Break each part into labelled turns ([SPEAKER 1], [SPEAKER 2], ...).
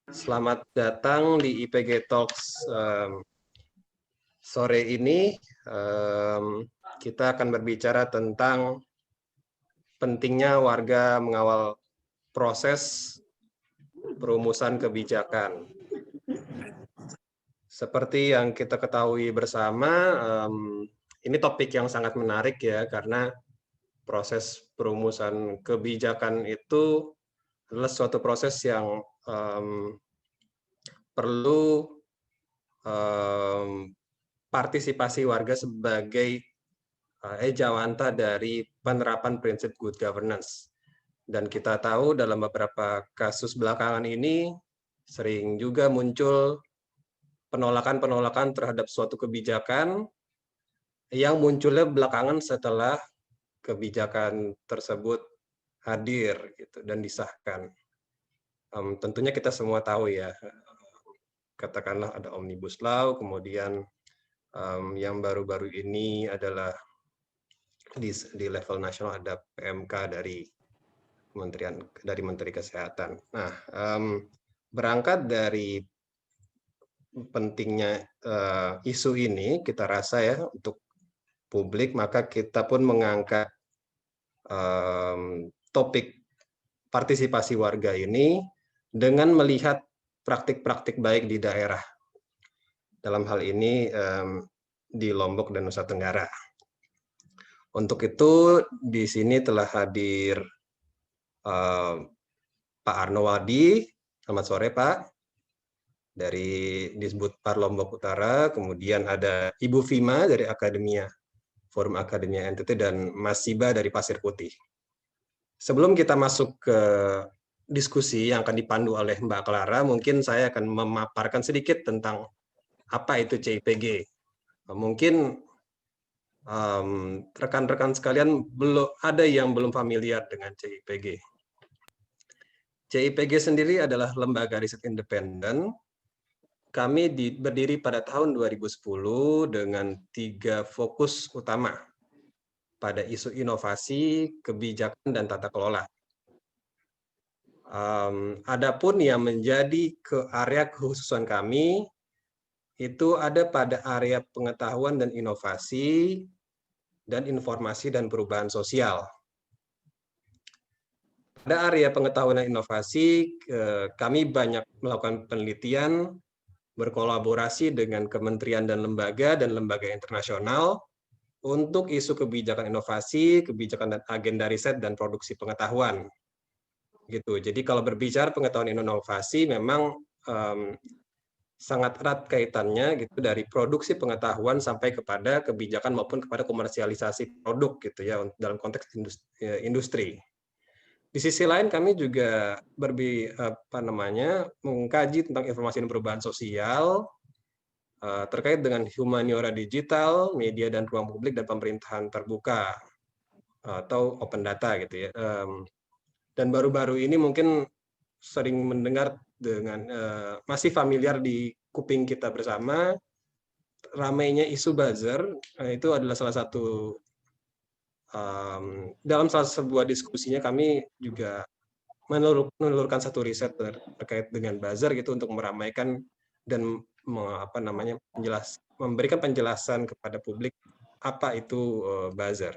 [SPEAKER 1] Selamat datang di IPG Talks sore ini. Kita akan berbicara tentang pentingnya warga mengawal proses perumusan kebijakan. Seperti yang kita ketahui bersama, ini topik yang sangat menarik ya, karena proses perumusan kebijakan itu adalah suatu proses yang perlu partisipasi warga sebagai ejawanta dari penerapan prinsip good governance. Dan kita tahu dalam beberapa kasus belakangan ini sering juga muncul penolakan-penolakan terhadap suatu kebijakan yang munculnya belakangan setelah kebijakan tersebut hadir gitu dan disahkan. Tentunya kita semua tahu ya, katakanlah ada Omnibus Law, kemudian yang baru-baru ini adalah di level nasional ada PMK dari Menteri Kesehatan. Nah, berangkat dari pentingnya isu ini, kita rasa ya untuk publik, maka kita pun mengangkat topik partisipasi warga ini dengan melihat praktik-praktik baik di daerah. Dalam hal ini di Lombok dan Nusa Tenggara. Untuk itu di sini telah hadir Pak Arnowadi. Selamat sore Pak. Dari Disbudpar Lombok Utara, kemudian ada Ibu Vima dari Forum Akademia NTT, dan Mas Siba dari Pasir Putih. Sebelum kita masuk ke diskusi yang akan dipandu oleh Mbak Clara, mungkin saya akan memaparkan sedikit tentang apa itu CIPG. Mungkin rekan-rekan sekalian belum ada yang belum familiar dengan CIPG. CIPG sendiri adalah lembaga riset independen. Kami berdiri pada tahun 2010 dengan 3 fokus utama pada isu inovasi, kebijakan, dan tata kelola. Adapun yang menjadi area kekhususan kami itu ada pada area pengetahuan dan inovasi, dan informasi dan perubahan sosial. Pada area pengetahuan dan inovasi, kami banyak melakukan penelitian, berkolaborasi dengan kementerian dan lembaga internasional untuk isu kebijakan inovasi, kebijakan dan agenda riset dan produksi pengetahuan. Gitu. Jadi kalau berbicara pengetahuan dan inovasi memang sangat erat kaitannya gitu dari produksi pengetahuan sampai kepada kebijakan maupun kepada komersialisasi produk gitu ya dalam konteks industri. Di sisi lain kami juga mengkaji tentang informasi dan perubahan sosial terkait dengan humaniora digital, media dan ruang publik dan pemerintahan terbuka atau open data gitu ya. Dan baru-baru ini mungkin sering mendengar dengan masih familiar di kuping kita bersama ramainya isu buzzer. Itu adalah salah satu dalam salah sebuah diskusinya kami juga menelurkan satu riset terkait dengan buzzer gitu untuk meramaikan dan memberikan penjelasan kepada publik apa itu buzzer.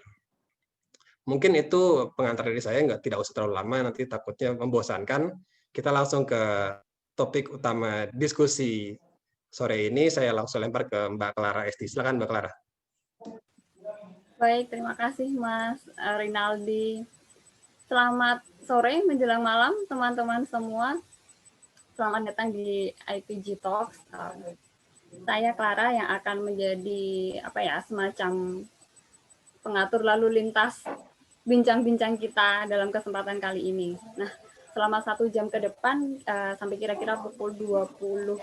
[SPEAKER 1] Mungkin itu pengantar dari saya, tidak usah terlalu lama, nanti takutnya membosankan. Kita langsung ke topik utama diskusi sore ini. Saya langsung lempar ke Mbak Clara Esti. Silakan Mbak Clara.
[SPEAKER 2] Baik, terima kasih Mas Rinaldi. Selamat sore menjelang malam teman-teman semua. Selamat datang di IPG Talks. Saya Clara yang akan menjadi semacam pengatur lalu lintas bincang-bincang kita dalam kesempatan kali ini. Nah, selama 1 jam ke depan sampai kira-kira pukul 20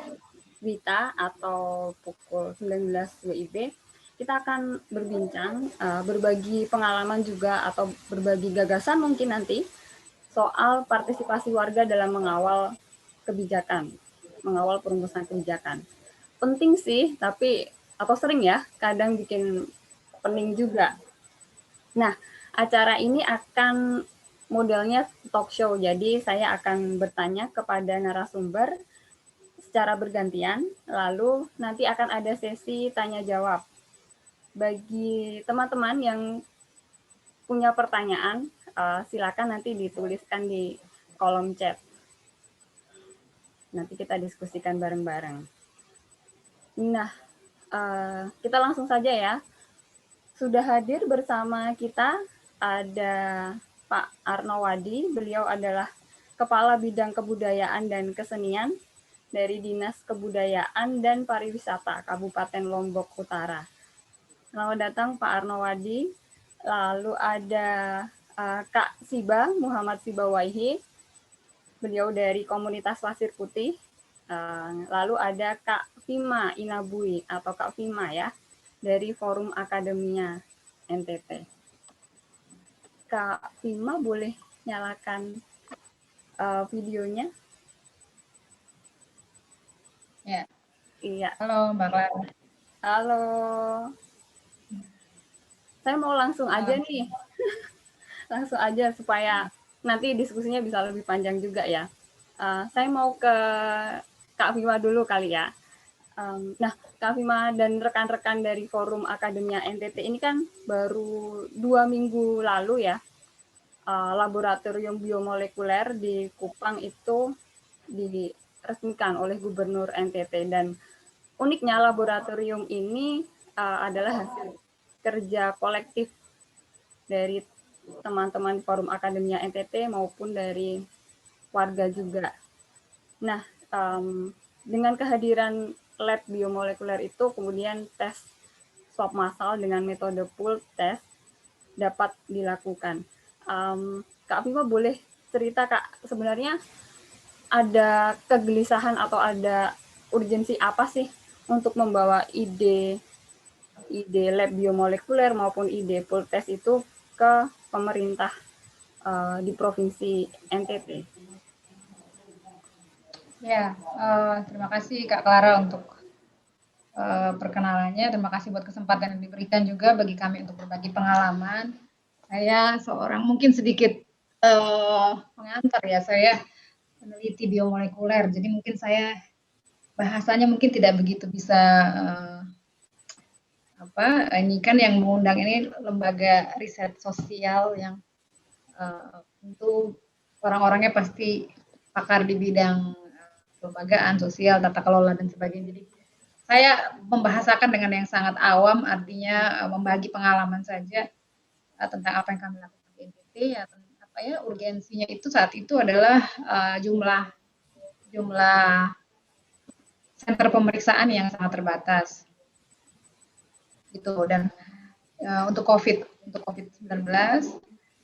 [SPEAKER 2] WITA atau pukul 19 WIB, kita akan berbincang, berbagi pengalaman juga atau berbagi gagasan mungkin nanti soal partisipasi warga dalam mengawal kebijakan, mengawal perumusan kebijakan. Penting sih, tapi atau sering ya, kadang bikin pening juga. Nah, acara ini akan modelnya talk show, jadi saya akan bertanya kepada narasumber secara bergantian, lalu nanti akan ada sesi tanya jawab. Bagi teman-teman yang punya pertanyaan, silakan nanti dituliskan di kolom chat. Nanti kita diskusikan bareng-bareng. Nah, kita langsung saja ya. Sudah hadir bersama kita ada Pak Arnowadi. Beliau adalah Kepala Bidang Kebudayaan dan Kesenian dari Dinas Kebudayaan dan Pariwisata Kabupaten Lombok Utara. Selamat datang Pak Arnowadi. Lalu ada Kak Siba, Muhammad Siba Waihi. Beliau dari Komunitas Pasir Putih. Lalu ada Kak Vima Inabui atau Kak Vima ya, dari Forum Akademia NTT. Kak Vima boleh nyalakan videonya?
[SPEAKER 3] Ya.
[SPEAKER 2] Iya.
[SPEAKER 3] Halo Mbak Clara.
[SPEAKER 2] Halo. Saya mau langsung aja nih. Langsung aja supaya nanti diskusinya bisa lebih panjang juga ya. Saya mau ke Kak Vima dulu kali ya. Nah, Kak Vima dan rekan-rekan dari Forum Akademia NTT ini kan baru 2 minggu lalu ya, laboratorium biomolekuler di Kupang itu diresmikan oleh Gubernur NTT, dan uniknya laboratorium ini adalah hasil kerja kolektif dari teman-teman Forum Akademia NTT maupun dari warga juga. Nah, dengan kehadiran lab biomolekuler itu, kemudian tes swab massal dengan metode pool test dapat dilakukan. Kak Vima boleh cerita Kak, sebenarnya ada kegelisahan atau ada urgensi apa sih untuk membawa ide lab biomolekuler maupun ide pool test itu ke pemerintah di Provinsi NTT?
[SPEAKER 3] Ya, terima kasih Kak Clara untuk perkenalannya. Terima kasih buat kesempatan yang diberikan juga bagi kami untuk berbagi pengalaman. Saya seorang mungkin sedikit pengantar ya, saya peneliti biomolekuler. Jadi mungkin saya bahasanya mungkin tidak begitu bisa ini kan yang mengundang ini lembaga riset sosial yang tentu orang-orangnya pasti pakar di bidang kelembagaan, sosial, tata kelola dan sebagainya. Jadi saya membahasakan dengan yang sangat awam, artinya membagi pengalaman saja tentang apa yang kami lakukan di NTT. Ya, urgensinya itu saat itu adalah jumlah center pemeriksaan yang sangat terbatas. Gitu, dan untuk COVID-19,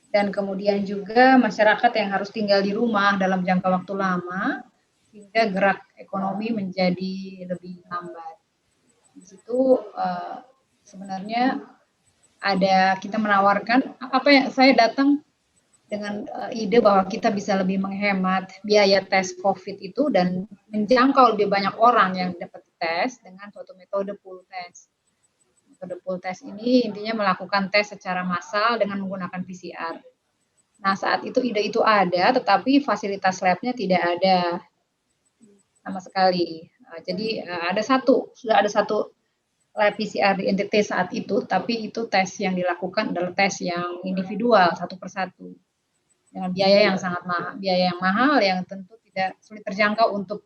[SPEAKER 3] dan kemudian juga masyarakat yang harus tinggal di rumah dalam jangka waktu lama, sehingga gerak ekonomi menjadi lebih lambat. Di situ sebenarnya kita menawarkan apa yang saya datang dengan ide bahwa kita bisa lebih menghemat biaya tes COVID itu dan menjangkau lebih banyak orang yang dapat tes dengan suatu metode pool test. Metode pool test ini intinya melakukan tes secara massal dengan menggunakan PCR. Nah, saat itu ide itu ada, tetapi fasilitas labnya tidak ada sama sekali. Jadi sudah ada satu lab PCR di NTT saat itu, tapi itu tes yang dilakukan adalah tes yang individual satu persatu dengan biaya yang sangat mahal, yang tentu tidak sulit terjangkau untuk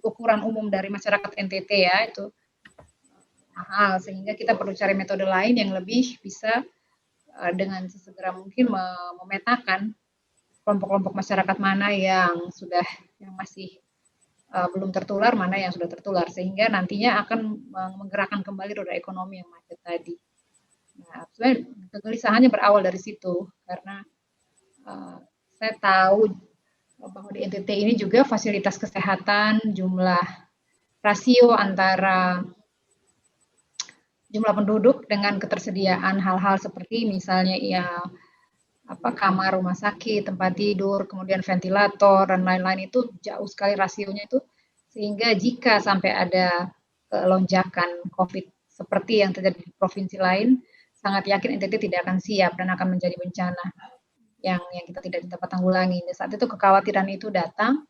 [SPEAKER 3] ukuran umum dari masyarakat NTT ya, itu mahal, sehingga kita perlu cari metode lain yang lebih bisa dengan sesegera mungkin memetakan kelompok-kelompok masyarakat mana yang masih belum tertular, mana yang sudah tertular, sehingga nantinya akan menggerakkan kembali roda ekonomi yang macet tadi. Nah, sebenarnya kegelisahannya berawal dari situ, karena saya tahu bahwa di NTT ini juga fasilitas kesehatan, jumlah rasio antara jumlah penduduk dengan ketersediaan hal-hal seperti misalnya kamar rumah sakit, tempat tidur, kemudian ventilator dan lain-lain itu jauh sekali rasionya itu, sehingga jika sampai ada lonjakan COVID seperti yang terjadi di provinsi lain, sangat yakin NTT tidak akan siap dan akan menjadi bencana yang kita tidak dapat tanggulangi. Dan saat itu kekhawatiran itu datang,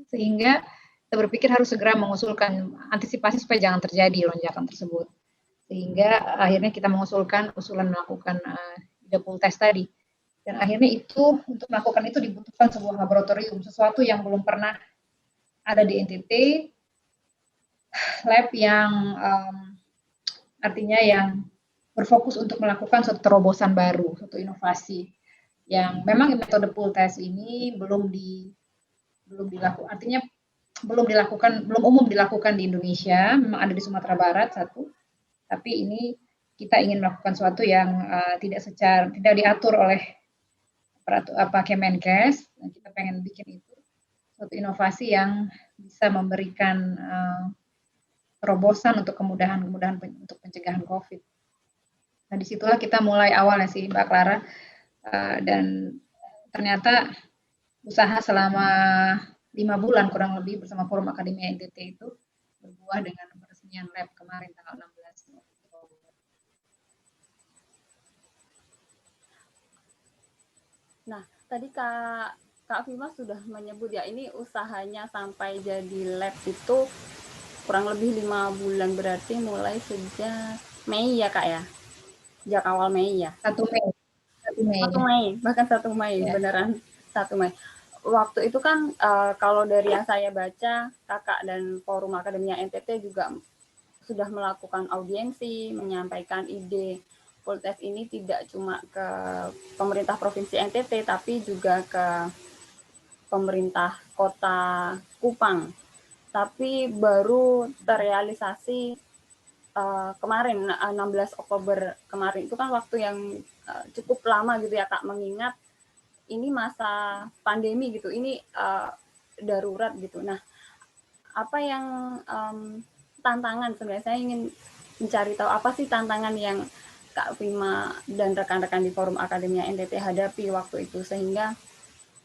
[SPEAKER 3] Sehingga kita berpikir harus segera mengusulkan antisipasi supaya jangan terjadi lonjakan tersebut. Sehingga akhirnya kita mengusulkan usulan melakukan double test tadi. Dan akhirnya itu untuk melakukan itu dibutuhkan sebuah laboratorium, sesuatu yang belum pernah ada di NTT, lab yang artinya yang berfokus untuk melakukan suatu terobosan baru, suatu inovasi yang memang metode pool test ini belum dilakukan, artinya belum umum dilakukan di Indonesia, memang ada di Sumatera Barat satu, tapi ini kita ingin melakukan sesuatu yang tidak diatur oleh Kemenkes. Kita pengen bikin itu suatu inovasi yang bisa memberikan terobosan untuk kemudahan untuk pencegahan COVID. Nah, disitulah kita mulai awalnya sih, Mbak Clara, dan ternyata usaha selama 5 bulan kurang lebih bersama Forum Akademia NTT itu berbuah dengan peresmian lab kemarin tanggal 16 Oktober.
[SPEAKER 2] Nah, tadi Kak Vima sudah menyebut ya, ini usahanya sampai jadi lab itu kurang lebih 5 bulan, berarti mulai sejak Mei ya Kak ya? Sejak awal Mei ya?
[SPEAKER 3] 1 Mei.
[SPEAKER 2] Bahkan 1 Mei, ya. Beneran 1 Mei. Waktu itu kan kalau dari yang saya baca, Kakak dan Forum Akademia NTT juga sudah melakukan audiensi, menyampaikan ide pool test ini tidak cuma ke pemerintah Provinsi NTT, tapi juga ke pemerintah Kota Kupang. Tapi baru terrealisasi kemarin 16 Oktober kemarin. Itu kan waktu yang cukup lama gitu ya Kak, mengingat ini masa pandemi gitu, ini darurat gitu. Nah, apa yang tantangan sebenarnya, saya ingin mencari tahu apa sih tantangan yang Kak Vima dan rekan-rekan di Forum Akademia NTT hadapi waktu itu, sehingga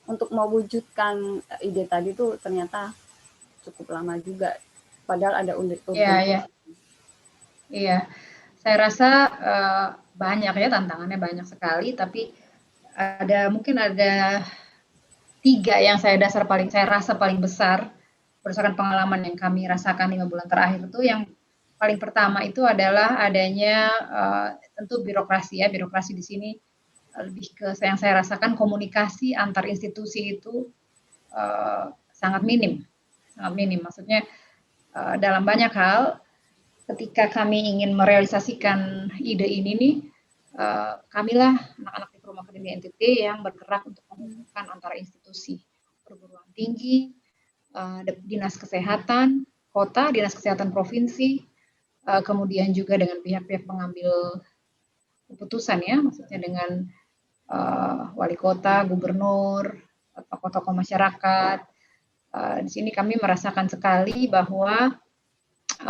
[SPEAKER 2] untuk mewujudkan ide tadi tuh ternyata cukup lama juga, padahal ada
[SPEAKER 3] Iya, saya rasa banyak ya, tantangannya banyak sekali, tapi mungkin ada 3 yang saya rasa paling besar berdasarkan pengalaman yang kami rasakan 5 bulan terakhir itu. Yang paling pertama itu adalah adanya tentu birokrasi ya, birokrasi di sini lebih ke yang saya rasakan komunikasi antar institusi itu sangat minim, maksudnya dalam banyak hal. Ketika kami ingin merealisasikan ide ini nih, kamilah anak-anak di Forum Akademia NTT yang bergerak untuk menghubungkan antara institusi perguruan tinggi, dinas kesehatan kota, dinas kesehatan provinsi, kemudian juga dengan pihak-pihak pengambil keputusan ya, maksudnya dengan wali kota, gubernur, tokoh-tokoh masyarakat. Di sini kami merasakan sekali bahwa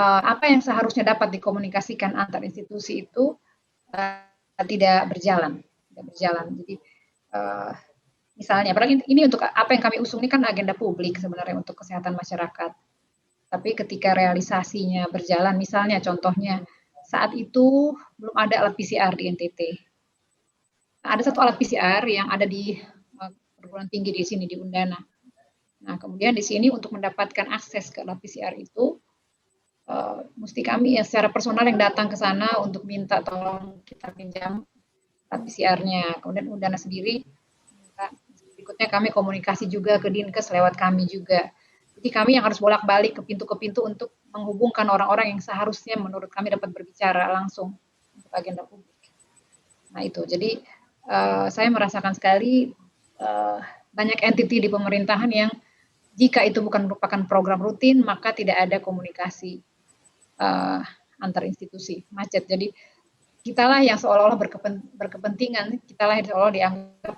[SPEAKER 3] apa yang seharusnya dapat dikomunikasikan antar institusi itu tidak berjalan. Jadi misalnya, apalagi ini untuk apa yang kami usung ini kan agenda publik sebenarnya untuk kesehatan masyarakat. Tapi ketika realisasinya berjalan, misalnya contohnya saat itu belum ada alat PCR di NTT. Nah, ada satu alat PCR yang ada di perguruan tinggi di sini di Undana. Nah, kemudian di sini untuk mendapatkan akses ke alat PCR itu mesti kami ya secara personal yang datang ke sana untuk minta tolong kita pinjam alat PCR-nya. Kemudian Undana sendiri berikutnya kami komunikasi juga ke Dinkes lewat kami juga. Jadi kami yang harus bolak-balik ke pintu untuk menghubungkan orang-orang yang seharusnya menurut kami dapat berbicara langsung untuk agenda publik. Nah itu, jadi saya merasakan sekali banyak entiti di pemerintahan yang jika itu bukan merupakan program rutin, maka tidak ada komunikasi antar institusi, macet. Jadi kitalah yang seolah-olah berkepentingan, kitalah yang seolah dianggap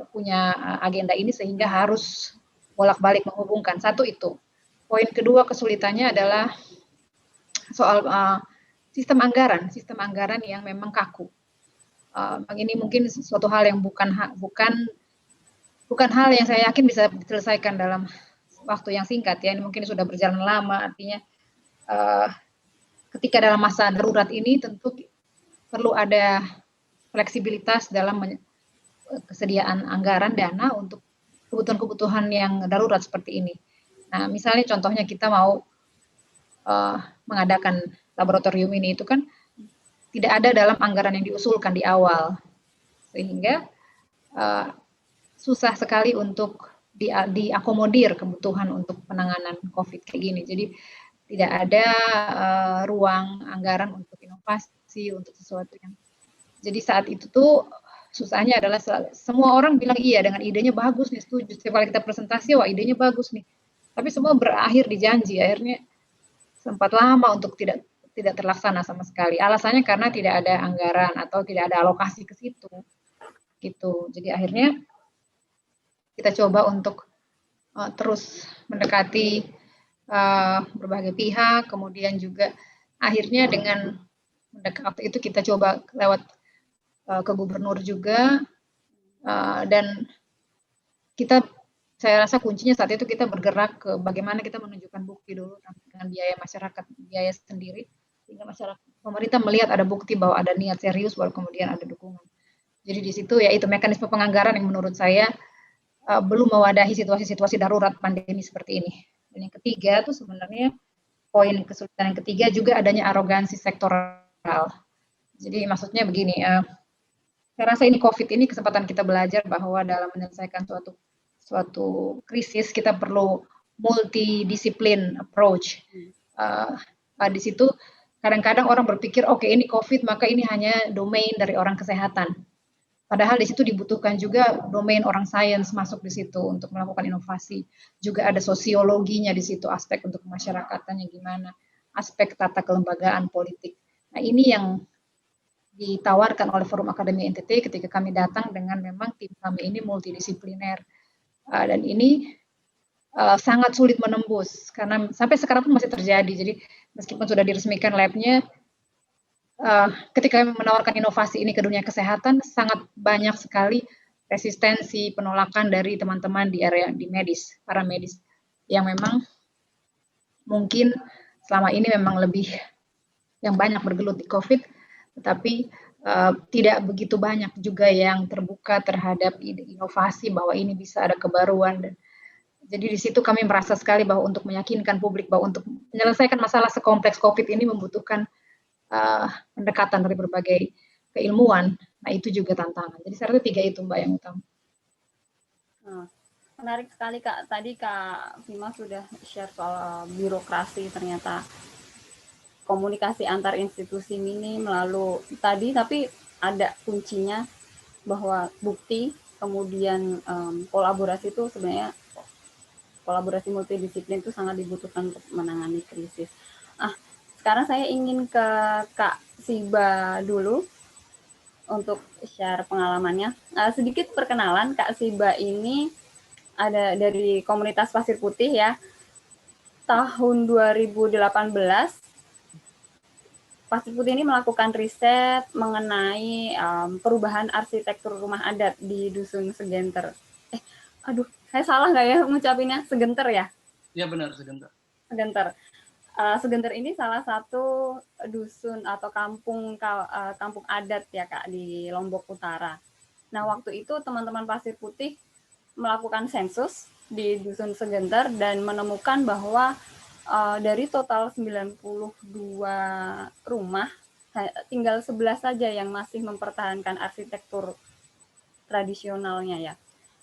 [SPEAKER 3] punya agenda ini sehingga harus bolak-balik menghubungkan. Satu itu. Poin kedua kesulitannya adalah soal sistem anggaran yang memang kaku. Ini mungkin suatu hal yang bukan hal yang saya yakin bisa diselesaikan dalam waktu yang singkat ya. Ini mungkin sudah berjalan lama, artinya ketika dalam masa darurat ini tentu perlu ada fleksibilitas dalam kesediaan anggaran dana untuk kebutuhan-kebutuhan yang darurat seperti ini. Nah, misalnya contohnya kita mau mengadakan laboratorium ini, itu kan tidak ada dalam anggaran yang diusulkan di awal, sehingga susah sekali untuk diakomodir kebutuhan untuk penanganan COVID kayak gini. Jadi tidak ada ruang anggaran untuk inovasi, untuk sesuatu yang. Jadi saat itu tuh susahnya adalah semua orang bilang iya dengan idenya bagus nih, setuju. Setiap kali kita presentasi, wah idenya bagus nih. Tapi semua berakhir di janji, akhirnya sempat lama untuk tidak terlaksana sama sekali. Alasannya karena tidak ada anggaran atau tidak ada alokasi ke situ. Gitu. Jadi akhirnya kita coba untuk terus mendekati berbagai pihak, kemudian juga akhirnya dengan waktu itu kita coba lewat ke gubernur juga, dan saya rasa kuncinya saat itu kita bergerak ke bagaimana kita menunjukkan bukti dulu dengan biaya masyarakat, biaya sendiri, sehingga pemerintah melihat ada bukti bahwa ada niat serius, baru kemudian ada dukungan. Jadi di situ ya itu mekanisme penganggaran yang menurut saya belum mewadahi situasi-situasi darurat pandemi seperti ini. Dan yang ketiga itu sebenarnya poin kesulitan yang ketiga juga adanya arogansi sektoral. Jadi maksudnya begini, saya rasa ini COVID ini kesempatan kita belajar bahwa dalam menyelesaikan suatu krisis kita perlu multidisiplin approach. Di situ kadang-kadang orang berpikir oke, ini COVID maka ini hanya domain dari orang kesehatan. Padahal di situ dibutuhkan juga domain orang sains masuk di situ untuk melakukan inovasi. Juga ada sosiologinya di situ, aspek untuk kemasyarakatan gimana, aspek tata kelembagaan politik. Nah ini yang ditawarkan oleh Forum Akademi NTT ketika kami datang dengan memang tim kami ini multidisipliner. Dan ini sangat sulit menembus karena sampai sekarang pun masih terjadi. Jadi meskipun sudah diresmikan labnya, ketika menawarkan inovasi ini ke dunia kesehatan sangat banyak sekali resistensi, penolakan dari teman-teman di area di medis, para medis yang memang mungkin selama ini memang lebih yang banyak bergelut di COVID, tetapi tidak begitu banyak juga yang terbuka terhadap inovasi bahwa ini bisa ada kebaruan. Dan jadi di situ kami merasa sekali bahwa untuk meyakinkan publik bahwa untuk menyelesaikan masalah sekompleks COVID ini membutuhkan pendekatan dari berbagai keilmuan. Nah itu juga tantangan. Jadi saya rasa 3 itu Mbak yang utama.
[SPEAKER 2] Menarik sekali Kak. Tadi Kak Vima sudah share soal birokrasi, ternyata komunikasi antar institusi ini melalui tadi, tapi ada kuncinya bahwa bukti, kemudian kolaborasi itu sebenarnya kolaborasi multidisiplin itu sangat dibutuhkan untuk menangani krisis. Sekarang saya ingin ke Kak Siba dulu untuk share pengalamannya. Sedikit perkenalan, Kak Siba ini ada dari komunitas Pasir Putih ya. Tahun 2018 Pasir Putih ini melakukan riset mengenai perubahan arsitektur rumah adat di Dusun Segenter. Saya salah nggak ya ngucapinnya? Segenter ya?
[SPEAKER 4] Iya benar, Segenter.
[SPEAKER 2] Segenter. Segenter ini salah satu dusun atau kampung adat ya Kak di Lombok Utara. Nah waktu itu teman-teman Pasir Putih melakukan sensus di Dusun Segenter dan menemukan bahwa dari total 92 rumah, tinggal 11 saja yang masih mempertahankan arsitektur tradisionalnya ya.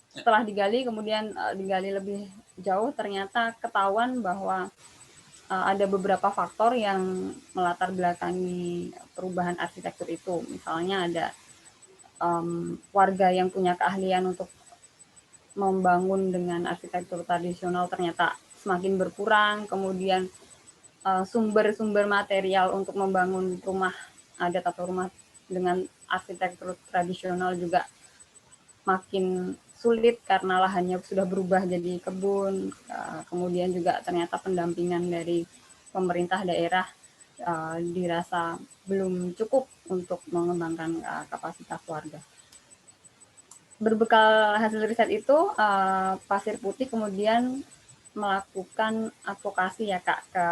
[SPEAKER 2] Setelah digali, kemudian digali lebih jauh, ternyata ketahuan bahwa ada beberapa faktor yang melatar belakangi perubahan arsitektur itu. Misalnya ada warga yang punya keahlian untuk membangun dengan arsitektur tradisional ternyata semakin berkurang, kemudian sumber-sumber material untuk membangun rumah adat atau rumah dengan arsitektur tradisional juga makin sulit karena lahannya sudah berubah jadi kebun. Kemudian juga ternyata pendampingan dari pemerintah daerah dirasa belum cukup untuk mengembangkan kapasitas warga. Berbekal hasil riset itu, Pasir Putih kemudian melakukan advokasi ya Kak ke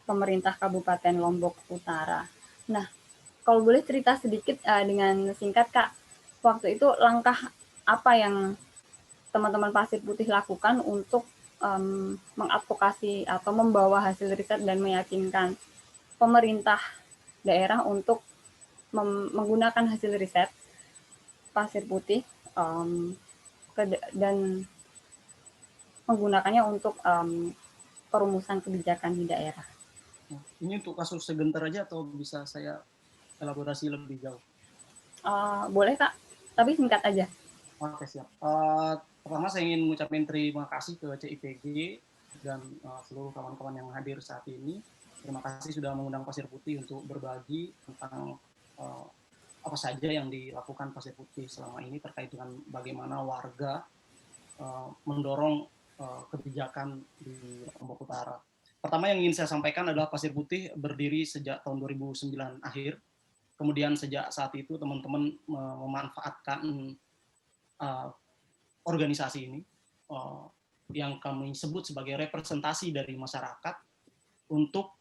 [SPEAKER 2] pemerintah Kabupaten Lombok Utara. Nah, kalau boleh cerita sedikit dengan singkat Kak, waktu itu langkah apa yang teman-teman Pasir Putih lakukan untuk mengadvokasi atau membawa hasil riset dan meyakinkan pemerintah daerah untuk menggunakan hasil riset Pasir Putih dan menggunakannya untuk perumusan kebijakan di daerah.
[SPEAKER 4] Ini untuk kasus Segenter aja atau bisa saya elaborasi lebih jauh?
[SPEAKER 2] Boleh Kak, tapi singkat aja.
[SPEAKER 4] Oke, siap. Pertama saya ingin mengucapkan terima kasih ke CIPG dan seluruh kawan-kawan yang hadir saat ini. Terima kasih sudah mengundang Pasir Putih untuk berbagi tentang apa saja yang dilakukan Pasir Putih selama ini terkait dengan bagaimana warga mendorong kebijakan di Lombok Utara. Pertama yang ingin saya sampaikan adalah Pasir Putih berdiri sejak tahun 2009 akhir. Kemudian sejak saat itu teman-teman memanfaatkan organisasi ini yang kami sebut sebagai representasi dari masyarakat untuk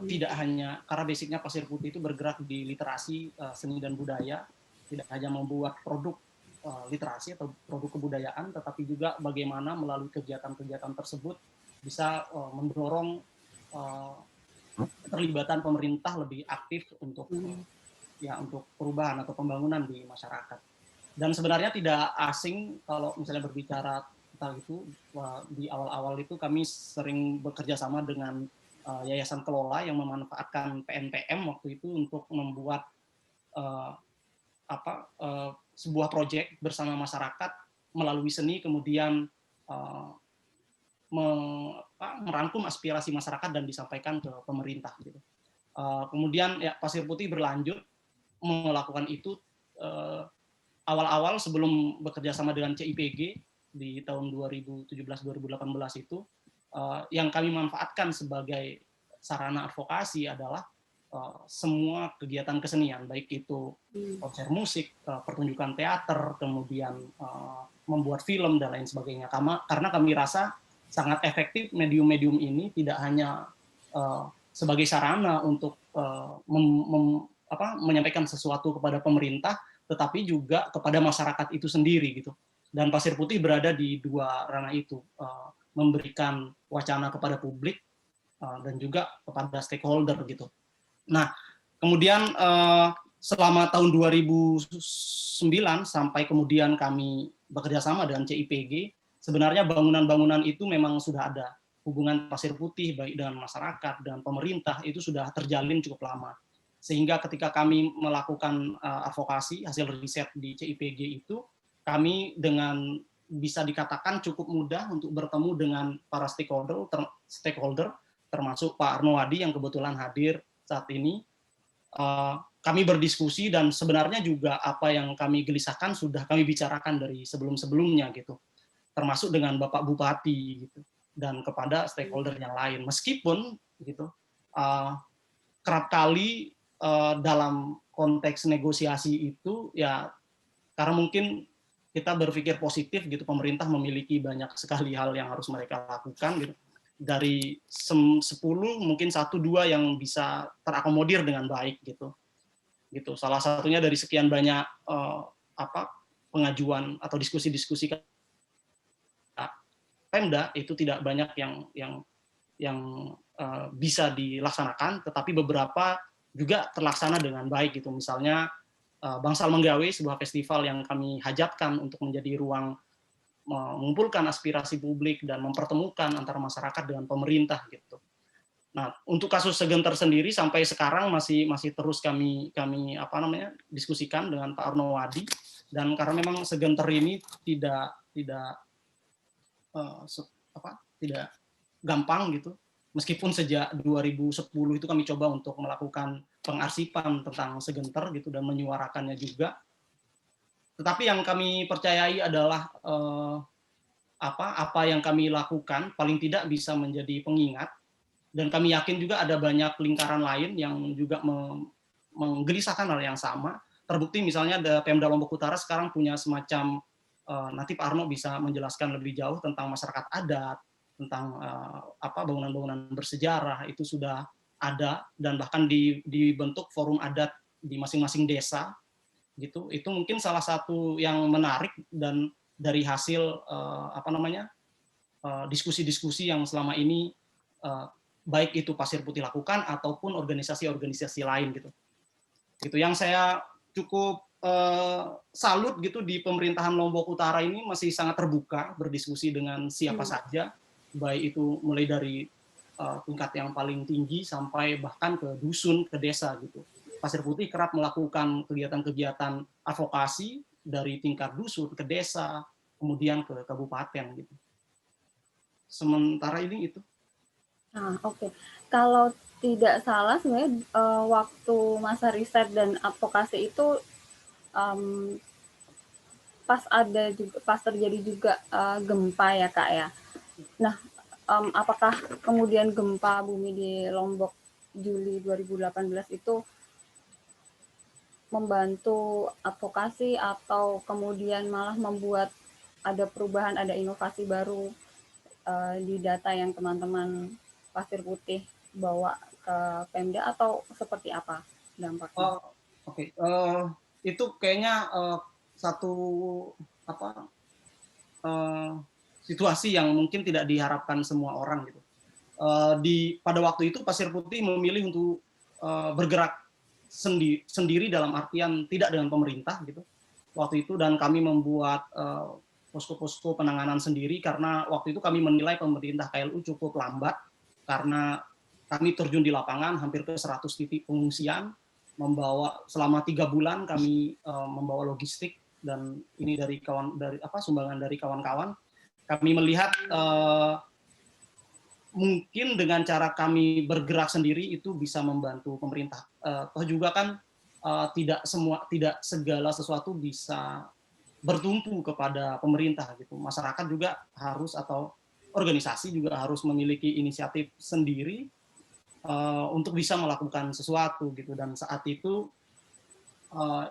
[SPEAKER 4] tidak hanya, karena basicnya Pasir Putih itu bergerak di literasi, seni dan budaya, tidak hanya membuat produk literasi atau produk kebudayaan, tetapi juga bagaimana melalui kegiatan-kegiatan tersebut bisa mendorong keterlibatan pemerintah lebih aktif untuk untuk perubahan atau pembangunan di masyarakat. Dan sebenarnya tidak asing kalau misalnya berbicara tentang itu, di awal-awal itu kami sering bekerja sama dengan Yayasan Kelola yang memanfaatkan PNPM waktu itu untuk membuat sebuah proyek bersama masyarakat melalui seni, kemudian merangkum aspirasi masyarakat dan disampaikan ke pemerintah. Gitu. Kemudian ya, Pasir Putih berlanjut melakukan itu awal-awal sebelum bekerja sama dengan CIPG di tahun 2017-2018 itu, yang kami manfaatkan sebagai sarana advokasi adalah semua kegiatan kesenian, baik itu konser musik, pertunjukan teater, kemudian membuat film dan lain sebagainya. Karena kami rasa sangat efektif medium-medium ini tidak hanya sebagai sarana untuk menyampaikan sesuatu kepada pemerintah, tetapi juga kepada masyarakat itu sendiri gitu. Dan Pasir Putih berada di dua ranah itu, memberikan wacana kepada publik dan juga kepada stakeholder gitu. Nah, kemudian selama tahun 2009 sampai kemudian kami bekerja sama dengan CIPG, sebenarnya bangunan-bangunan itu memang sudah ada. Hubungan Pasir Putih baik dengan masyarakat, dengan pemerintah itu sudah terjalin cukup lama. Sehingga ketika kami melakukan advokasi hasil riset di CIPG itu, kami dengan bisa dikatakan cukup mudah untuk bertemu dengan para stakeholder termasuk Pak Arnowadi yang kebetulan hadir saat ini. Kami berdiskusi dan sebenarnya juga apa yang kami gelisahkan sudah kami bicarakan dari sebelum-sebelumnya gitu, termasuk dengan Bapak Bupati gitu dan kepada stakeholder yang lain. Meskipun gitu kerap kali dalam konteks negosiasi itu ya karena mungkin kita berpikir positif gitu, pemerintah memiliki banyak sekali hal yang harus mereka lakukan gitu. Dari 10 mungkin 1-2 yang bisa terakomodir dengan baik gitu. Salah satunya dari sekian banyak pengajuan atau diskusi-diskusi Pemda itu tidak banyak yang bisa dilaksanakan, tetapi beberapa juga terlaksana dengan baik gitu. Misalnya Bangsal Menggawe, sebuah festival yang kami hajatkan untuk menjadi ruang mengumpulkan aspirasi publik dan mempertemukan antara masyarakat dengan pemerintah gitu. Nah, untuk kasus Segenter sendiri sampai sekarang masih terus kami diskusikan dengan Pak Arnowadi, dan karena memang Segenter ini tidak gampang gitu. Meskipun sejak 2010 itu kami coba untuk melakukan pengarsipan tentang Segenter gitu dan menyuarakannya juga. Tetapi yang kami percayai adalah apa yang kami lakukan paling tidak bisa menjadi pengingat, dan kami yakin juga ada banyak lingkaran lain yang juga menggelisahkan hal yang sama. Terbukti misalnya Pemda Lombok Utara sekarang punya semacam, nanti Pak Arno bisa menjelaskan lebih jauh tentang masyarakat adat, tentang bangunan-bangunan bersejarah itu sudah ada, dan bahkan dibentuk forum adat di masing-masing desa gitu. Itu mungkin salah satu yang menarik dan dari hasil diskusi-diskusi yang selama ini baik itu Pasir Putih lakukan ataupun organisasi-organisasi lain gitu. Gitu yang saya cukup salut gitu di pemerintahan Lombok Utara ini masih sangat terbuka berdiskusi dengan siapa saja, baik itu mulai dari tingkat yang paling tinggi sampai bahkan ke dusun, ke desa gitu. Pasir Putih kerap melakukan kegiatan-kegiatan advokasi dari tingkat dusun ke desa, kemudian ke kabupaten gitu. Sementara ini itu.
[SPEAKER 2] Nah, oke. Kalau tidak salah sebenarnya waktu masa riset dan advokasi itu pas terjadi juga gempa ya Kak ya. Nah, apakah kemudian gempa bumi di Lombok Juli 2018 itu membantu advokasi atau kemudian malah membuat ada perubahan, ada inovasi baru di data yang teman-teman Pasir Putih bawa ke Pemda atau seperti apa dampaknya?
[SPEAKER 4] Oke. Itu kayaknya satu situasi yang mungkin tidak diharapkan semua orang gitu. Pada waktu itu Pasir Putih memilih untuk bergerak sendiri dalam artian tidak dengan pemerintah gitu waktu itu, dan kami membuat posko-posko penanganan sendiri karena waktu itu kami menilai pemerintah KLU cukup lambat karena kami terjun di lapangan hampir ke 100 titik pengungsian, membawa selama 3 bulan kami membawa logistik, dan ini dari sumbangan dari kawan-kawan. Kami melihat mungkin dengan cara kami bergerak sendiri itu bisa membantu pemerintah. Toh juga kan tidak segala sesuatu bisa bertumpu kepada pemerintah gitu. Masyarakat juga harus, atau organisasi juga harus memiliki inisiatif sendiri untuk bisa melakukan sesuatu gitu. Dan saat itu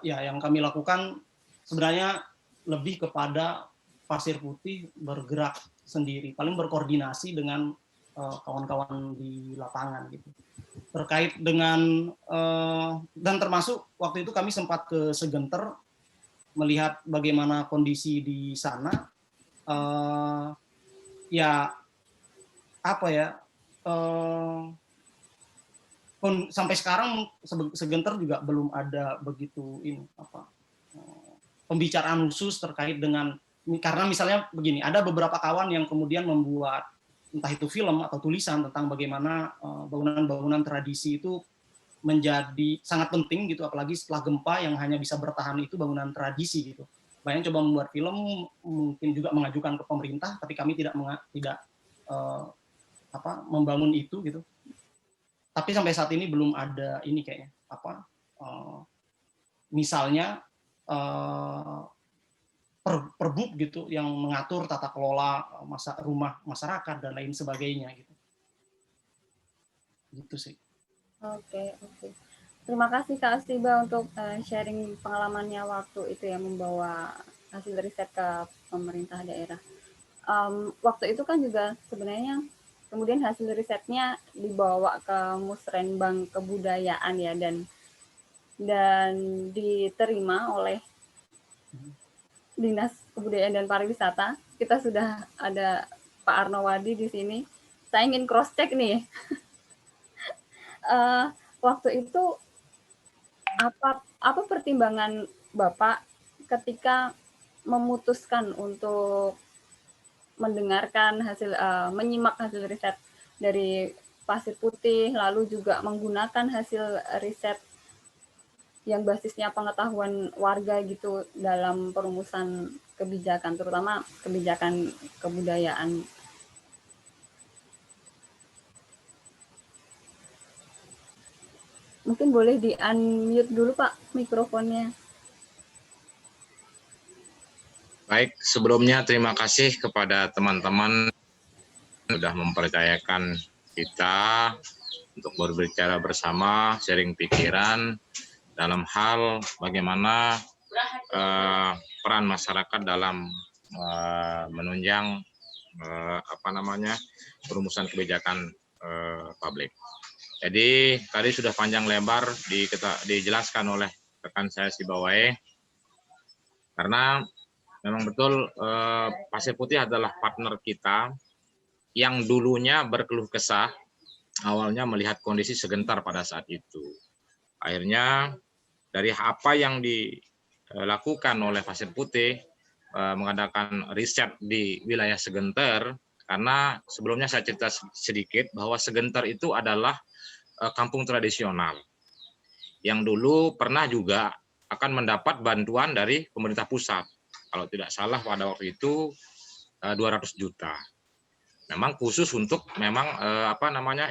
[SPEAKER 4] ya yang kami lakukan sebenarnya lebih kepada Pasir Putih bergerak sendiri, paling berkoordinasi dengan kawan-kawan di lapangan gitu. Terkait dengan dan termasuk waktu itu kami sempat ke Segenter melihat bagaimana kondisi di sana. Sampai sekarang Segenter juga belum ada begitu pembicaraan khusus terkait dengan, karena misalnya begini, ada beberapa kawan yang kemudian membuat entah itu film atau tulisan tentang bagaimana bangunan-bangunan tradisi itu menjadi sangat penting gitu, apalagi setelah gempa yang hanya bisa bertahan itu bangunan tradisi gitu. Banyak coba membuat film, mungkin juga mengajukan ke pemerintah, tapi kami tidak membangun itu gitu. Tapi sampai saat ini belum ada ini kayaknya misalnya perbuk gitu yang mengatur tata kelola rumah masyarakat dan lain sebagainya gitu. Gitu sih.
[SPEAKER 2] Oke. Terima kasih Kak Astiba untuk sharing pengalamannya waktu itu ya membawa hasil riset ke pemerintah daerah. Waktu itu kan juga sebenarnya kemudian hasil risetnya dibawa ke Musrenbang Kebudayaan ya, dan diterima oleh Dinas Kebudayaan dan Pariwisata. Kita sudah ada Pak Arnowadi di sini. Saya ingin cross check nih. Waktu itu apa pertimbangan Bapak ketika memutuskan untuk mendengarkan menyimak hasil riset dari Pasir Putih, lalu juga menggunakan hasil riset yang basisnya pengetahuan warga gitu dalam perumusan kebijakan, terutama kebijakan kebudayaan. Mungkin boleh di-unmute dulu Pak mikrofonnya.
[SPEAKER 5] Baik, sebelumnya terima kasih kepada teman-teman sudah mempercayakan kita untuk berbicara bersama, sharing pikiran dalam hal bagaimana peran masyarakat dalam menunjang perumusan kebijakan publik. Jadi tadi sudah panjang lebar dijelaskan oleh rekan saya Sibawae, karena memang betul Pasir Putih adalah partner kita yang dulunya berkeluh kesah awalnya melihat kondisi segentar pada saat itu. Akhirnya dari apa yang dilakukan oleh Pasir Putih mengadakan riset di wilayah Segentar, karena sebelumnya saya cerita sedikit bahwa Segentar itu adalah kampung tradisional yang dulu pernah juga akan mendapat bantuan dari pemerintah pusat. Kalau tidak salah pada waktu itu 200 juta. Memang khusus untuk memang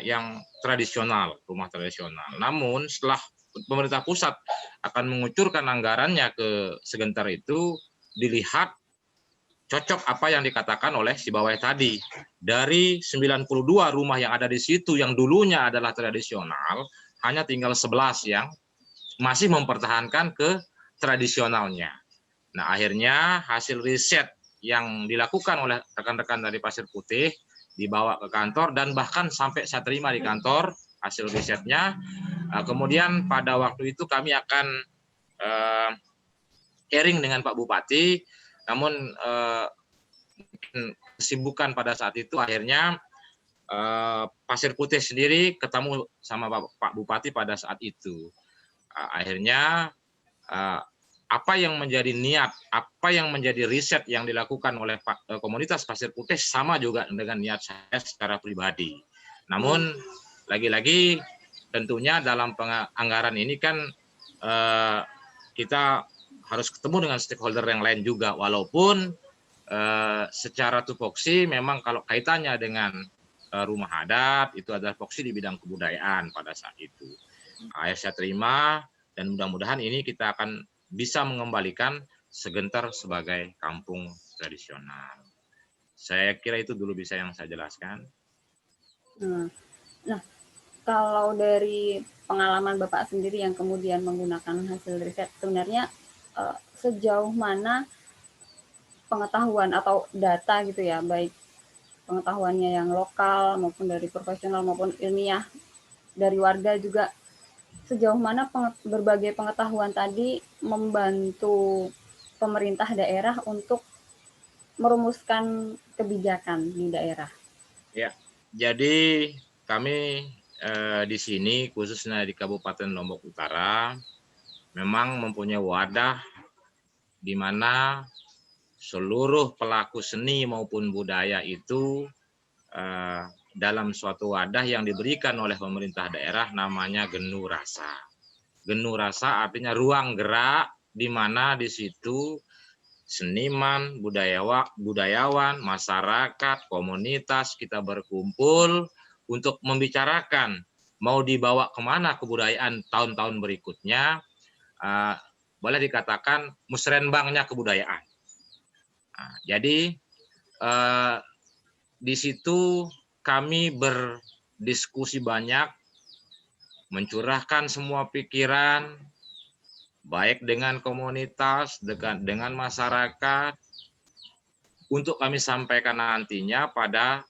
[SPEAKER 5] yang tradisional, rumah tradisional. Namun setelah pemerintah pusat akan mengucurkan anggarannya ke Segentar itu, dilihat cocok apa yang dikatakan oleh si Bawai tadi. Dari 92 rumah yang ada di situ yang dulunya adalah tradisional, hanya tinggal 11 yang masih mempertahankan ke tradisionalnya. Nah, akhirnya hasil riset yang dilakukan oleh rekan-rekan dari Pasir Putih dibawa ke kantor dan bahkan sampai saya terima di kantor hasil risetnya. Kemudian pada waktu itu kami akan sharing dengan Pak Bupati, namun kesibukan pada saat itu akhirnya Pasir Putih sendiri ketemu sama Pak Bupati pada saat itu. Akhirnya apa yang menjadi niat, apa yang menjadi riset yang dilakukan oleh komunitas Pasir Putih sama juga dengan niat saya secara pribadi. Namun lagi-lagi tentunya dalam anggaran ini kan kita harus ketemu dengan stakeholder yang lain juga, walaupun secara tupoksi memang kalau kaitannya dengan rumah adat itu adalah tupoksi di bidang kebudayaan pada saat itu. Saya terima dan mudah-mudahan ini kita akan bisa mengembalikan Segentar sebagai kampung tradisional. Saya kira itu dulu bisa yang saya jelaskan.
[SPEAKER 2] Nah, kalau dari pengalaman Bapak sendiri yang kemudian menggunakan hasil riset, sebenarnya sejauh mana pengetahuan atau data gitu ya, baik pengetahuannya yang lokal maupun dari profesional maupun ilmiah dari warga juga, sejauh mana berbagai pengetahuan tadi membantu pemerintah daerah untuk merumuskan kebijakan di daerah?
[SPEAKER 5] Ya, jadi kami di sini khususnya di Kabupaten Lombok Utara memang mempunyai wadah di mana seluruh pelaku seni maupun budaya itu dalam suatu wadah yang diberikan oleh pemerintah daerah namanya Genu Rasa. Genu Rasa artinya ruang gerak di mana di situ seniman, budayawan, masyarakat, komunitas kita berkumpul untuk membicarakan mau dibawa kemana kebudayaan tahun-tahun berikutnya. Boleh dikatakan musrenbangnya kebudayaan. Jadi di situ kami berdiskusi banyak, mencurahkan semua pikiran, baik dengan komunitas, dengan masyarakat, untuk kami sampaikan nantinya pada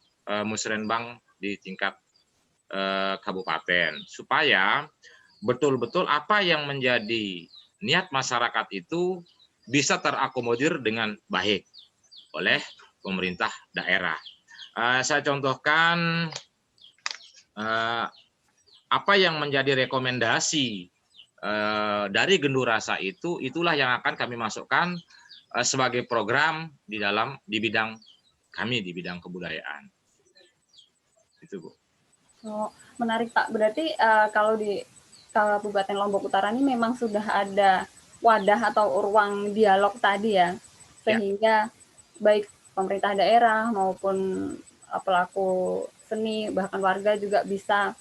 [SPEAKER 5] musrenbang di tingkat kabupaten, supaya betul-betul apa yang menjadi niat masyarakat itu bisa terakomodir dengan baik oleh pemerintah daerah. Saya contohkan apa yang menjadi rekomendasi dari Genu Rasa itu, itulah yang akan kami masukkan sebagai program di bidang kami di bidang kebudayaan. Itu, Bu.
[SPEAKER 2] Oh, menarik Pak. Berarti kalau di Kabupaten Lombok Utara ini memang sudah ada wadah atau ruang dialog tadi ya, sehingga baik pemerintah daerah maupun pelaku seni bahkan warga juga bisa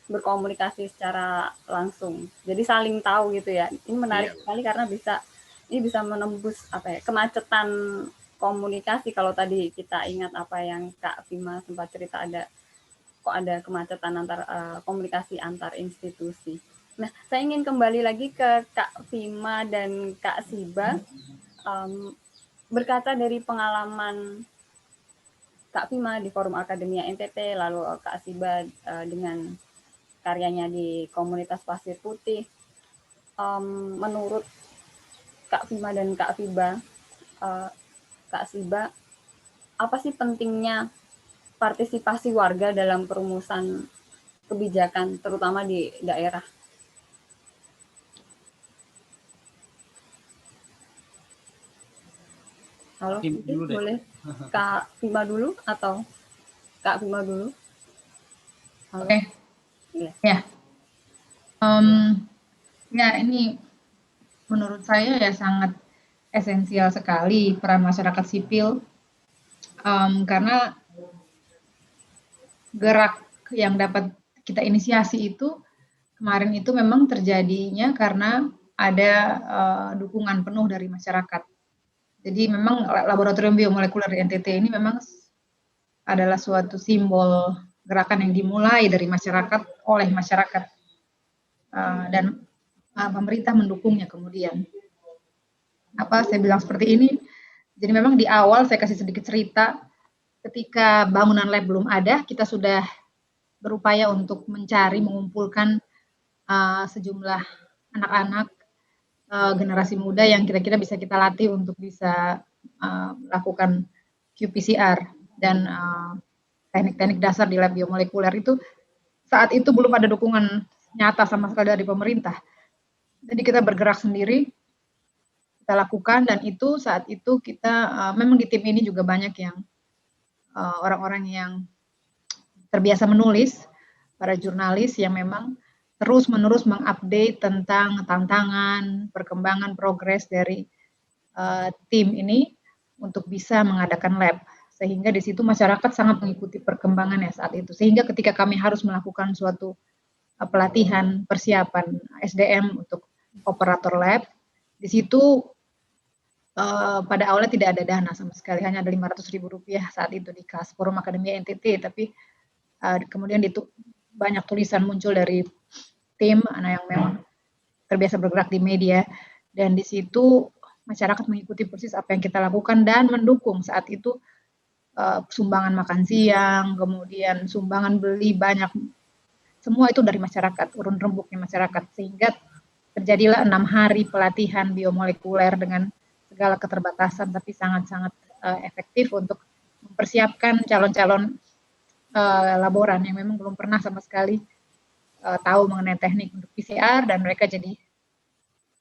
[SPEAKER 2] berkomunikasi secara langsung. Jadi saling tahu gitu ya. Ini menarik sekali karena ini bisa menembus kemacetan komunikasi. Kalau tadi kita ingat apa yang Kak Vima sempat cerita, ada kemacetan komunikasi antar institusi. Nah, saya ingin kembali lagi ke Kak Vima dan Kak Siba. Berkata dari pengalaman Kak Vima di Forum Akademia NTT, lalu Kak Siba dengan karyanya di komunitas Pasir Putih, menurut Kak Vima dan Kak Siba, Kak Siba, apa sih pentingnya partisipasi warga dalam perumusan kebijakan, terutama di daerah? Halo,
[SPEAKER 4] Kim
[SPEAKER 2] mungkin
[SPEAKER 4] dulu deh.
[SPEAKER 2] boleh Kak Bima dulu atau Kak Bima dulu? Halo.
[SPEAKER 3] Oke.
[SPEAKER 2] Iya.
[SPEAKER 3] Ya. Ya, ini menurut saya ya sangat esensial sekali peran masyarakat sipil, karena gerak yang dapat kita inisiasi itu kemarin itu memang terjadinya karena ada dukungan penuh dari masyarakat. Jadi memang laboratorium biomolekuler di NTT ini memang adalah suatu simbol gerakan yang dimulai dari masyarakat oleh masyarakat, dan pemerintah mendukungnya kemudian. Apa saya bilang seperti ini? Jadi memang di awal saya kasih sedikit cerita, ketika bangunan lab belum ada, kita sudah berupaya untuk mencari, mengumpulkan sejumlah anak-anak generasi muda yang kira-kira bisa kita latih untuk bisa melakukan qPCR dan teknik-teknik dasar di lab biomolekuler itu. Saat itu belum ada dukungan nyata sama sekali dari pemerintah. Jadi kita bergerak sendiri, kita lakukan, dan itu saat itu kita memang di tim ini juga banyak yang orang-orang yang terbiasa menulis, para jurnalis yang memang terus-menerus mengupdate tentang tantangan, perkembangan, progres dari tim ini untuk bisa mengadakan lab. Sehingga di situ masyarakat sangat mengikuti perkembangannya saat itu. Sehingga ketika kami harus melakukan suatu pelatihan persiapan SDM untuk operator lab, di situ pada awalnya tidak ada dana sama sekali, hanya ada Rp500.000 saat itu di kas Forum Akademia NTT, tapi kemudian banyak tulisan muncul dari tim yang memang terbiasa bergerak di media, dan di situ masyarakat mengikuti persis apa yang kita lakukan dan mendukung saat itu. Sumbangan makan siang, kemudian sumbangan beli banyak, semua itu dari masyarakat, urun rembuknya masyarakat, sehingga terjadilah 6 hari pelatihan biomolekuler dengan segala keterbatasan, tapi sangat-sangat efektif untuk mempersiapkan calon-calon laboran yang memang belum pernah sama sekali tahu mengenai teknik untuk PCR, dan mereka jadi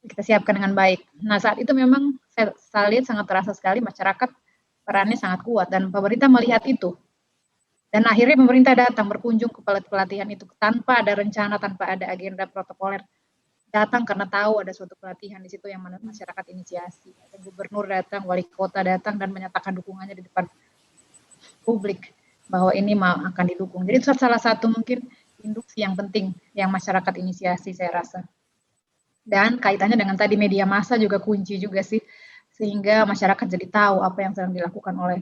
[SPEAKER 3] kita siapkan dengan baik. Nah, saat itu memang saya lihat sangat terasa sekali masyarakat perannya sangat kuat, dan pemerintah melihat itu. Dan akhirnya pemerintah datang berkunjung ke pelatihan itu tanpa ada rencana, tanpa ada agenda protokoler. Datang karena tahu ada suatu pelatihan di situ yang masyarakat inisiasi. Ada gubernur datang, wali kota datang dan menyatakan dukungannya di depan publik bahwa ini akan didukung. Jadi itu salah satu mungkin induksi yang penting yang masyarakat inisiasi, saya rasa. Dan kaitannya dengan tadi media massa juga kunci juga sih, sehingga masyarakat jadi tahu apa yang sedang dilakukan oleh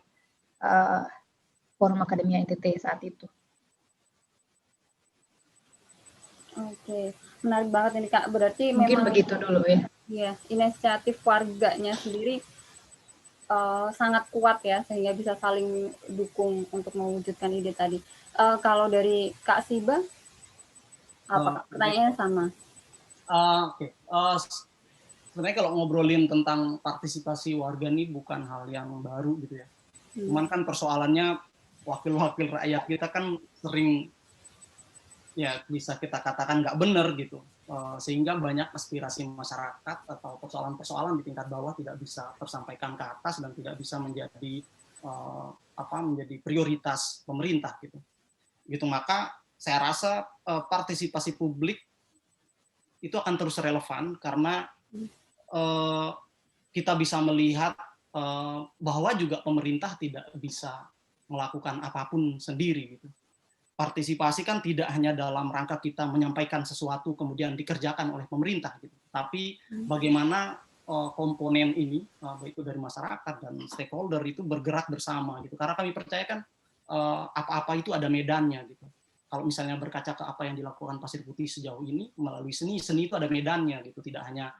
[SPEAKER 3] Forum Akademia NTT saat itu.
[SPEAKER 2] Oke, menarik banget ini Kak. Berarti
[SPEAKER 3] mungkin
[SPEAKER 2] memang
[SPEAKER 3] begitu dulu ya.
[SPEAKER 2] Iya, inisiatif warganya sendiri sangat kuat ya, sehingga bisa saling dukung untuk mewujudkan ide tadi. Kalau dari Kak Siba, apa pertanyaannya sama?
[SPEAKER 4] Oke. Sebenarnya kalau ngobrolin tentang partisipasi warga ini bukan hal yang baru gitu ya. Cuman kan persoalannya wakil-wakil rakyat kita kan sering ya bisa kita katakan nggak benar gitu, sehingga banyak aspirasi masyarakat atau persoalan-persoalan di tingkat bawah tidak bisa tersampaikan ke atas dan tidak bisa menjadi menjadi prioritas pemerintah gitu. Maka saya rasa partisipasi publik itu akan terus relevan karena kita bisa melihat bahwa juga pemerintah tidak bisa melakukan apapun sendiri gitu. Partisipasi kan tidak hanya dalam rangka kita menyampaikan sesuatu kemudian dikerjakan oleh pemerintah gitu, tapi bagaimana komponen ini baik itu dari masyarakat dan stakeholder itu bergerak bersama gitu, karena kami percaya kan apa-apa itu ada medannya gitu. Kalau misalnya berkaca ke apa yang dilakukan Pasir Putih sejauh ini melalui seni itu ada medannya gitu, tidak hanya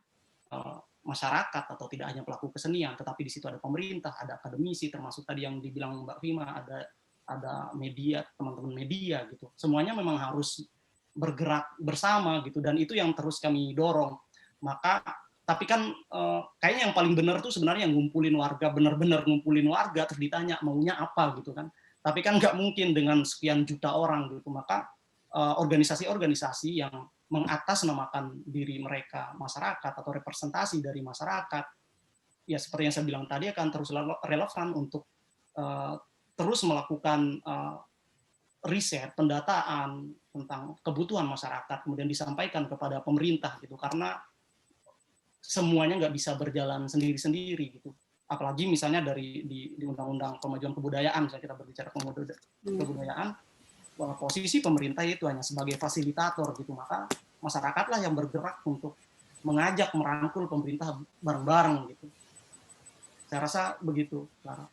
[SPEAKER 4] masyarakat atau tidak hanya pelaku kesenian, tetapi di situ ada pemerintah, ada akademisi, termasuk tadi yang dibilang Mbak Vima, ada media, teman-teman media gitu. Semuanya memang harus bergerak bersama gitu, dan itu yang terus kami dorong. Maka Tapi kan kayaknya yang paling benar tuh sebenarnya yang ngumpulin warga, benar-benar ngumpulin warga, terus ditanya maunya apa gitu kan. Tapi kan nggak mungkin dengan sekian juta orang gitu. Maka organisasi-organisasi yang mengatasnamakan diri mereka masyarakat atau representasi dari masyarakat, ya seperti yang saya bilang tadi, akan terus relevan untuk terus melakukan riset, pendataan tentang kebutuhan masyarakat, kemudian disampaikan kepada pemerintah gitu. Karena semuanya nggak bisa berjalan sendiri-sendiri gitu. Apalagi misalnya di Undang-Undang Pemajuan Kebudayaan, misalnya kita berbicara kebudayaan, bahwa posisi pemerintah itu hanya sebagai fasilitator gitu, maka masyarakatlah yang bergerak untuk mengajak, merangkul pemerintah bareng-bareng gitu. Saya rasa begitu, Clara.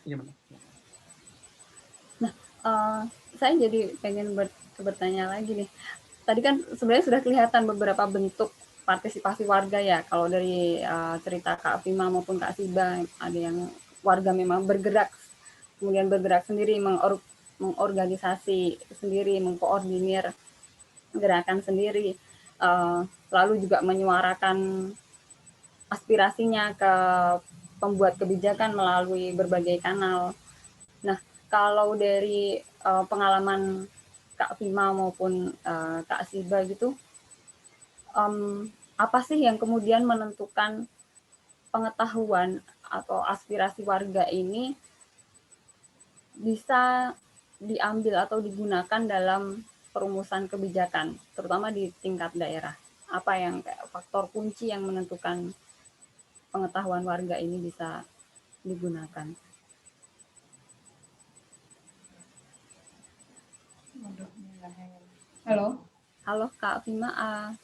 [SPEAKER 4] Iya benar.
[SPEAKER 2] Nah, saya jadi pengen bertanya lagi nih. Tadi kan sebenarnya sudah kelihatan beberapa bentuk partisipasi warga ya. Kalau dari cerita Kak Fima maupun Kak Siba, ada yang warga memang bergerak, kemudian bergerak sendiri, mengorganisasi sendiri, mengkoordinir gerakan sendiri, lalu juga menyuarakan aspirasinya ke pembuat kebijakan melalui berbagai kanal. Nah, kalau dari pengalaman Kak Fima maupun Kak Siba gitu, apa sih yang kemudian menentukan pengetahuan atau aspirasi warga ini bisa diambil atau digunakan dalam perumusan kebijakan, terutama di tingkat daerah? Apa yang faktor kunci yang menentukan pengetahuan warga ini bisa digunakan?
[SPEAKER 3] Halo.
[SPEAKER 2] Halo Kak Fima,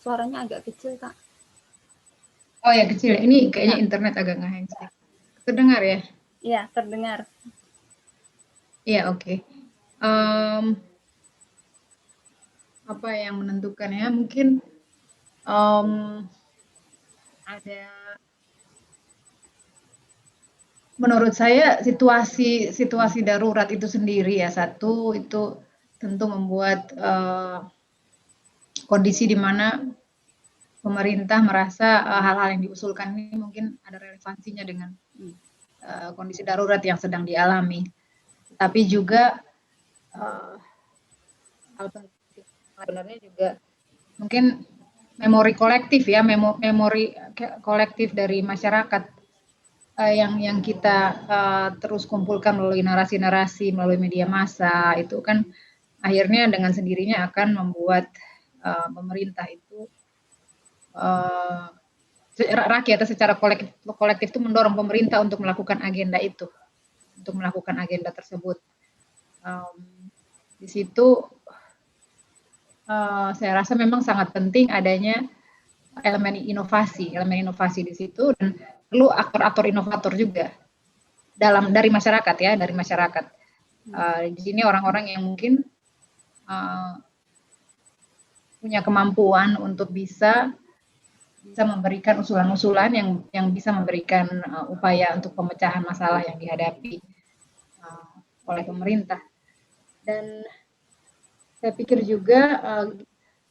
[SPEAKER 2] suaranya agak kecil Kak.
[SPEAKER 3] Oh ya kecil. Ini kayaknya
[SPEAKER 2] Ya.
[SPEAKER 3] internet agak ngehang sedikit. Terdengar ya?
[SPEAKER 2] Iya, terdengar.
[SPEAKER 3] Iya, oke. Apa yang menentukannya? Mungkin ada, menurut saya situasi darurat itu sendiri ya, satu itu tentu membuat kondisi di mana pemerintah merasa hal-hal yang diusulkan ini mungkin ada relevansinya dengan kondisi darurat yang sedang dialami. Tapi juga hal penting sebenarnya juga mungkin memori kolektif ya, memori kolektif dari masyarakat yang kita terus kumpulkan melalui narasi-narasi, melalui media massa, itu kan akhirnya dengan sendirinya akan membuat pemerintah itu rakyat secara kolektif itu mendorong pemerintah untuk melakukan agenda itu, untuk melakukan agenda tersebut. Di situ saya rasa memang sangat penting adanya elemen inovasi di situ, dan perlu aktor-aktor inovator juga dari masyarakat ya, dari masyarakat. Di sini orang-orang yang mungkin punya kemampuan untuk bisa memberikan usulan-usulan yang bisa memberikan upaya untuk pemecahan masalah yang dihadapi oleh pemerintah. Dan saya pikir juga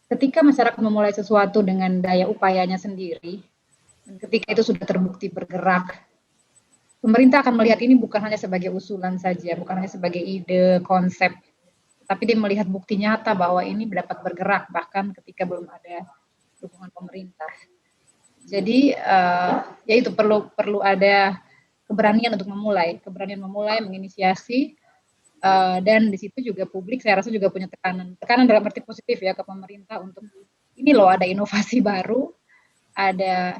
[SPEAKER 3] ketika masyarakat memulai sesuatu dengan daya upayanya sendiri, dan ketika itu sudah terbukti bergerak, pemerintah akan melihat ini bukan hanya sebagai usulan saja, bukan hanya sebagai ide, konsep, tapi dia melihat bukti nyata bahwa ini dapat bergerak bahkan ketika belum ada dukungan pemerintah. Jadi ya itu perlu ada keberanian untuk memulai, menginisiasi, dan di situ juga publik saya rasa juga punya tekanan dalam arti positif ya ke pemerintah untuk ini loh ada inovasi baru, ada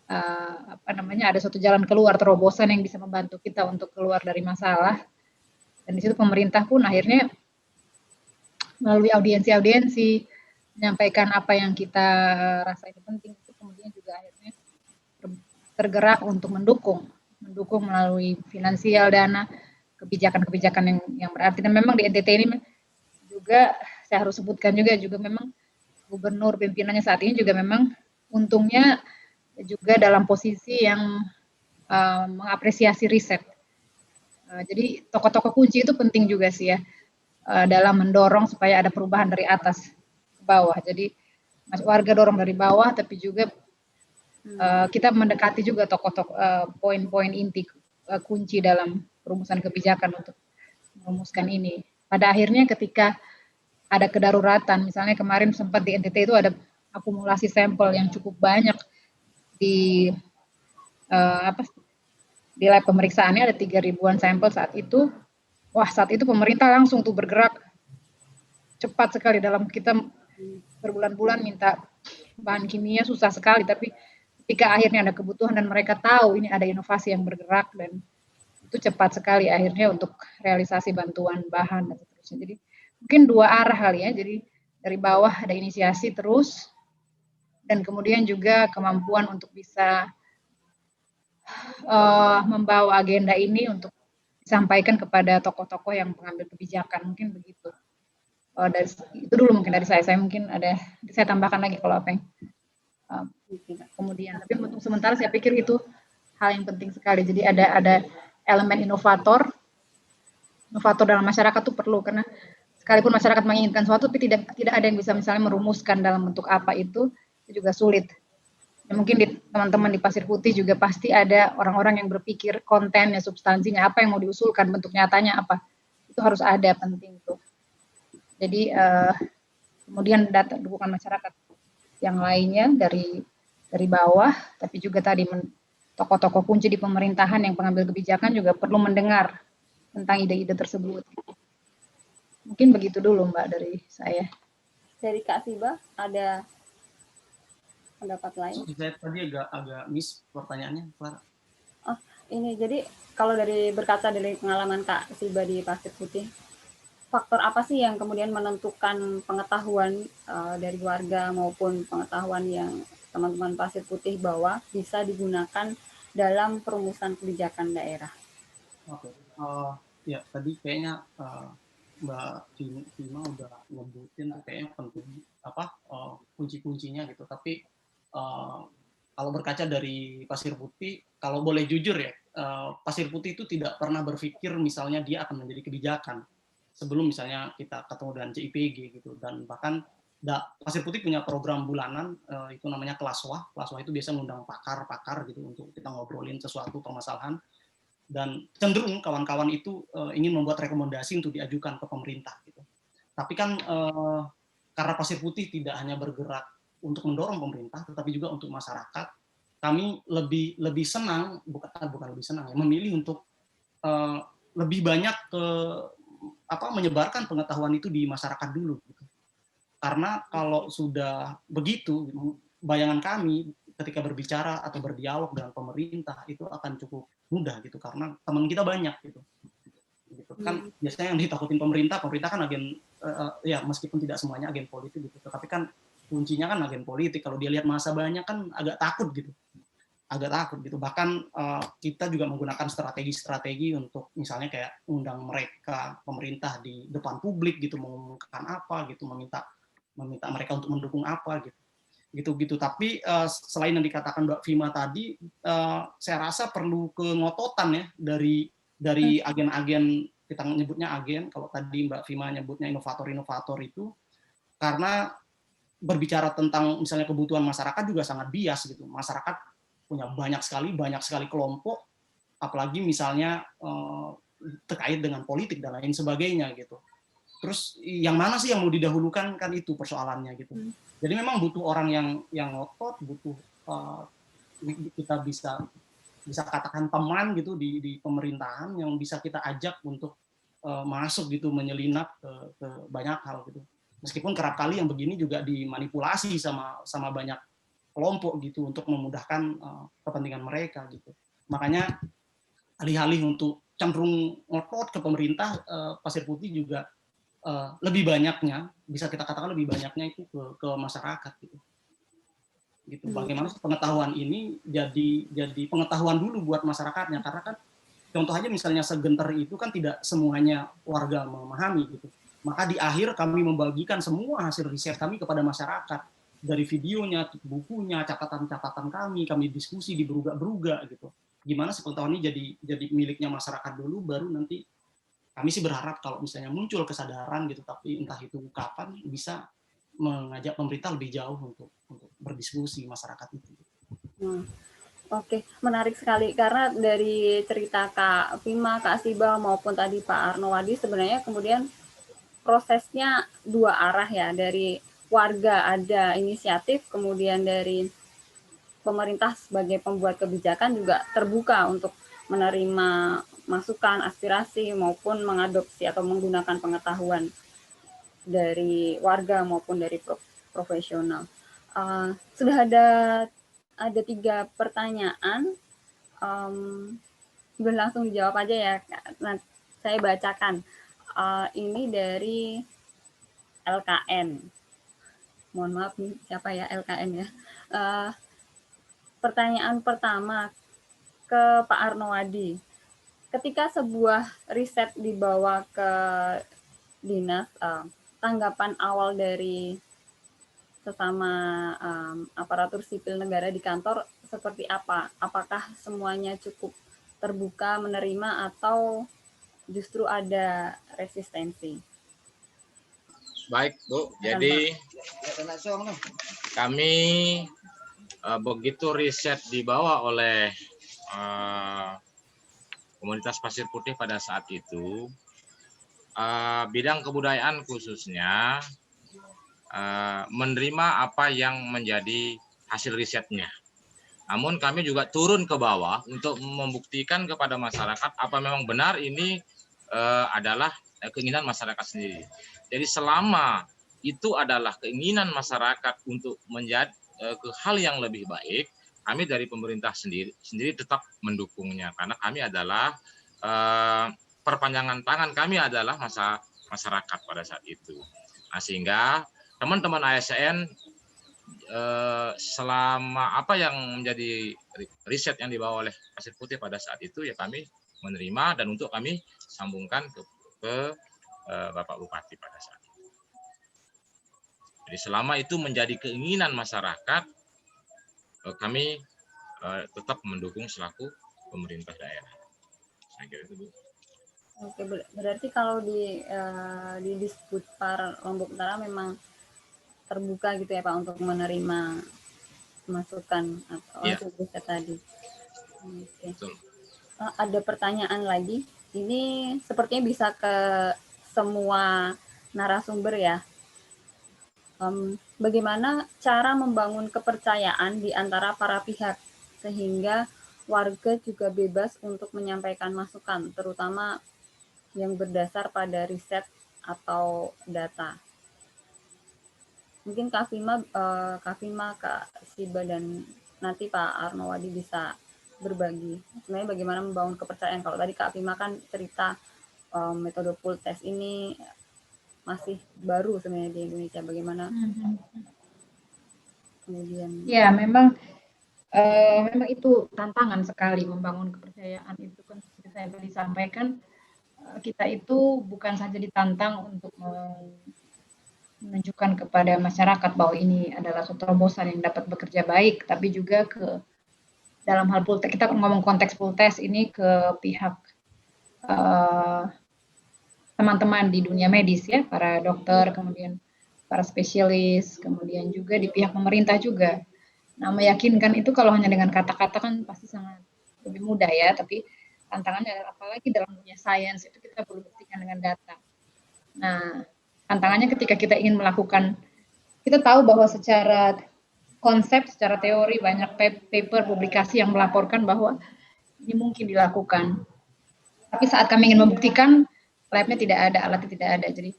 [SPEAKER 3] ada suatu jalan keluar, terobosan yang bisa membantu kita untuk keluar dari masalah. Dan di situ pemerintah pun akhirnya melalui audiensi menyampaikan apa yang kita rasa itu penting, itu kemudian juga akhirnya tergerak untuk mendukung melalui finansial, dana, kebijakan-kebijakan yang berarti. Dan memang di NTT ini juga saya harus sebutkan juga memang gubernur pimpinannya saat ini juga memang untungnya juga dalam posisi yang mengapresiasi riset. Jadi tokoh-tokoh kunci itu penting juga sih ya dalam mendorong supaya ada perubahan dari atas ke bawah. Jadi warga dorong dari bawah, tapi juga kita mendekati juga tokoh-tokoh poin-poin inti kunci dalam perumusan kebijakan untuk merumuskan ini. Pada akhirnya ketika ada kedaruratan, misalnya kemarin sempat di NTT itu ada akumulasi sampel yang cukup banyak di di lab pemeriksaannya ada 3.000-an sampel saat itu. Wah, saat itu pemerintah langsung tuh bergerak cepat sekali, dalam kita berbulan-bulan minta bahan kimia susah sekali, tapi ketika akhirnya ada kebutuhan dan mereka tahu ini ada inovasi yang bergerak, dan itu cepat sekali akhirnya untuk realisasi bantuan bahan dan seterusnya. Jadi mungkin dua arah kali ya, jadi dari bawah ada inisiasi terus, dan kemudian juga kemampuan untuk bisa membawa agenda ini untuk disampaikan kepada tokoh-tokoh yang pengambil kebijakan, mungkin begitu. Itu dulu mungkin dari saya mungkin ada, saya tambahkan lagi kalau apa yang kemudian. Tapi untuk sementara saya pikir itu hal yang penting sekali. Jadi ada elemen inovator dalam masyarakat itu perlu, karena sekalipun masyarakat menginginkan sesuatu, tapi tidak ada yang bisa misalnya merumuskan dalam bentuk apa itu juga sulit. Ya, mungkin teman-teman di Pasir Putih juga pasti ada orang-orang yang berpikir kontennya, substansinya, apa yang mau diusulkan, bentuk nyatanya apa. Itu harus ada, penting tuh. Jadi kemudian dukungan masyarakat yang lainnya dari bawah, tapi juga tadi tokoh-tokoh kunci di pemerintahan yang pengambil kebijakan juga perlu mendengar tentang ide-ide tersebut. Mungkin begitu dulu Mbak dari saya.
[SPEAKER 2] Dari Kak Siba ada pendapat lain?
[SPEAKER 4] Saya tadi agak miss pertanyaannya, Clara.
[SPEAKER 2] Oh, ini jadi kalau berkaca dari pengalaman Kak Siba di Pasir Putih, faktor apa sih yang kemudian menentukan pengetahuan dari warga maupun pengetahuan yang teman-teman Pasir Putih bawa bisa digunakan dalam perumusan kebijakan daerah?
[SPEAKER 4] Oke, ya tadi kayaknya Mbak Fima udah nyebutin kayaknya penting kunci-kuncinya gitu. Tapi kalau berkaca dari Pasir Putih, kalau boleh jujur ya, Pasir Putih itu tidak pernah berpikir misalnya dia akan menjadi kebijakan sebelum misalnya kita ketemu dengan CIPG gitu. Dan bahkan Pasir Putih punya program bulanan itu namanya Kelaswah. Kelaswah itu biasa mengundang pakar-pakar gitu untuk kita ngobrolin sesuatu permasalahan, dan cenderung kawan-kawan itu ingin membuat rekomendasi untuk diajukan ke pemerintah gitu. Tapi kan karena Pasir Putih tidak hanya bergerak untuk mendorong pemerintah, tetapi juga untuk masyarakat, kami lebih senang, bukan lebih senang ya, memilih untuk lebih banyak menyebarkan pengetahuan itu di masyarakat dulu gitu. Karena kalau sudah begitu, bayangan kami ketika berbicara atau berdialog dengan pemerintah itu akan cukup mudah gitu, karena teman kita banyak gitu. Kan biasanya yang ditakutin pemerintah kan agen, ya meskipun tidak semuanya agen politik gitu, tapi kan kuncinya kan agen politik. Kalau dia lihat masa banyak kan agak takut gitu. Bahkan kita juga menggunakan strategi-strategi untuk misalnya kayak undang mereka, pemerintah di depan publik gitu, mengumumkan apa gitu, meminta mereka untuk mendukung apa gitu. Tapi selain yang dikatakan Mbak Fima tadi, saya rasa perlu kengototan ya dari agen-agen, kita nyebutnya agen, kalau tadi Mbak Fima nyebutnya inovator-inovator itu, karena berbicara tentang misalnya kebutuhan masyarakat juga sangat bias gitu. Masyarakat punya banyak sekali kelompok, apalagi misalnya terkait dengan politik dan lain sebagainya gitu. Terus yang mana sih yang mau didahulukan, kan itu persoalannya gitu. Jadi memang butuh orang yang ngotot, butuh kita bisa katakan teman gitu di pemerintahan yang bisa kita ajak untuk masuk gitu, menyelinap ke banyak hal gitu. Meskipun kerap kali yang begini juga dimanipulasi sama banyak kelompok gitu untuk memudahkan kepentingan mereka gitu. Makanya alih-alih untuk cenderung ngotot ke pemerintah, Pasir Putih juga lebih banyaknya, bisa kita katakan lebih banyaknya itu ke masyarakat gitu. Bagaimana pengetahuan ini jadi pengetahuan dulu buat masyarakatnya, karena kan contoh aja misalnya segenter itu kan tidak semuanya warga memahami gitu. Maka di akhir kami membagikan semua hasil riset kami kepada masyarakat, dari videonya, bukunya, catatan-catatan kami diskusi di beruga-beruga gitu. Gimana sih pengetahuan ini jadi miliknya masyarakat dulu, baru nanti kami sih berharap kalau misalnya muncul kesadaran gitu, tapi entah itu kapan, bisa mengajak pemerintah lebih jauh untuk berdiskusi masyarakat itu.
[SPEAKER 2] Oke, menarik sekali karena dari cerita Kak Vima, Kak Siba maupun tadi Pak Arnowadi sebenarnya kemudian prosesnya dua arah ya, dari warga ada inisiatif, kemudian dari pemerintah sebagai pembuat kebijakan juga terbuka untuk menerima masukan, aspirasi maupun mengadopsi atau menggunakan pengetahuan dari warga maupun dari profesional. Sudah ada 3 pertanyaan. Boleh langsung dijawab aja ya. Nah, saya bacakan. Ini dari LKN. Mohon maaf nih, siapa ya LKN ya. Pertanyaan pertama ke Pak Arnowadi. Ketika sebuah riset dibawa ke dinas, tanggapan awal dari sesama aparatur sipil negara di kantor seperti apa? Apakah semuanya cukup terbuka menerima atau justru ada resistensi?
[SPEAKER 5] Baik, Bu. Jadi kami begitu riset dibawa oleh komunitas Pasir Putih pada saat itu, bidang kebudayaan khususnya menerima apa yang menjadi hasil risetnya. Namun kami juga turun ke bawah untuk membuktikan kepada masyarakat apa memang benar ini adalah keinginan masyarakat sendiri. Jadi selama itu adalah keinginan masyarakat untuk menjadi ke hal yang lebih baik, kami dari pemerintah sendiri tetap mendukungnya karena kami adalah perpanjangan tangan kami adalah masyarakat pada saat itu. Nah, sehingga teman-teman ASN selama apa yang menjadi riset yang dibawa oleh Pasir Putih pada saat itu ya kami menerima dan untuk kami sambungkan ke Bapak Bupati pada saat itu. Jadi selama itu menjadi keinginan masyarakat, kami tetap mendukung selaku pemerintah daerah. Saya kira itu, Bu.
[SPEAKER 2] Oke, berarti kalau di Disputpar Lombok Utara memang terbuka gitu ya Pak untuk menerima masukan atau hasil riset tadi. Oke.
[SPEAKER 5] Betul.
[SPEAKER 2] Ada pertanyaan lagi. Ini sepertinya bisa ke semua narasumber ya. Bagaimana cara membangun kepercayaan di antara para pihak sehingga warga juga bebas untuk menyampaikan masukan, terutama yang berdasar pada riset atau data. Mungkin Kak Vima, Kak Siba, dan nanti Pak Arnowadi bisa berbagi. Sebenarnya bagaimana membangun kepercayaan. Kalau tadi Kak Vima kan cerita metode pool test ini masih baru sebenarnya di Indonesia. Bagaimana kemudian?
[SPEAKER 3] Ya, memang itu tantangan sekali membangun kepercayaan itu kan seperti saya tadi sampaikan, kita itu bukan saja ditantang untuk menunjukkan kepada masyarakat bahwa ini adalah suatu terobosan yang dapat bekerja baik, tapi juga ke dalam hal pool test, kita ngomong konteks pool test ini ke pihak teman-teman di dunia medis ya, para dokter, kemudian para spesialis, kemudian juga di pihak pemerintah juga. Nah, meyakinkan itu kalau hanya dengan kata-kata kan pasti sangat lebih mudah ya, tapi tantangannya adalah apalagi dalam dunia sains itu kita perlu buktikan dengan data. Nah, tantangannya ketika kita ingin melakukan, kita tahu bahwa secara konsep, secara teori banyak paper, publikasi yang melaporkan bahwa ini mungkin dilakukan. Tapi saat kami ingin membuktikan, labnya tidak ada, alatnya tidak ada. Jadi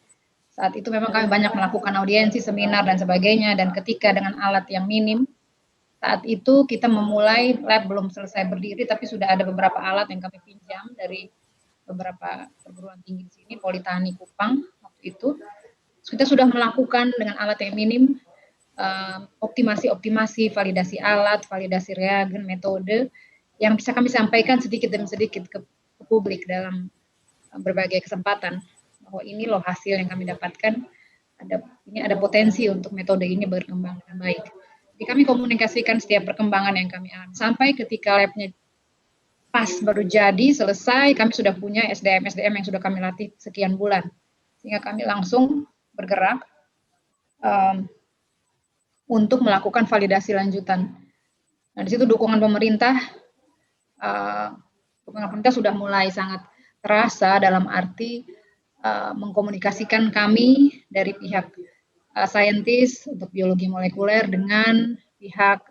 [SPEAKER 3] saat itu memang kami banyak melakukan audiensi, seminar, dan sebagainya. Dan ketika dengan alat yang minim, saat itu kita memulai lab belum selesai berdiri, tapi sudah ada beberapa alat yang kami pinjam dari beberapa perguruan tinggi di sini, Politeknik Kupang waktu itu. Kita sudah melakukan dengan alat yang minim, optimasi, validasi alat, validasi reagen, metode, yang bisa kami sampaikan sedikit demi sedikit ke publik dalam berbagai kesempatan. Bahwa ini loh hasil yang kami dapatkan, ini ada potensi untuk metode ini berkembang dengan baik. Jadi kami komunikasikan setiap perkembangan yang kami alami. Sampai ketika labnya pas baru jadi, selesai, kami sudah punya SDM yang sudah kami latih sekian bulan. Sehingga kami langsung bergerak untuk melakukan validasi lanjutan. Nah, di situ dukungan pemerintah sudah mulai sangat terasa dalam arti mengkomunikasikan kami dari pihak saintis untuk biologi molekuler dengan pihak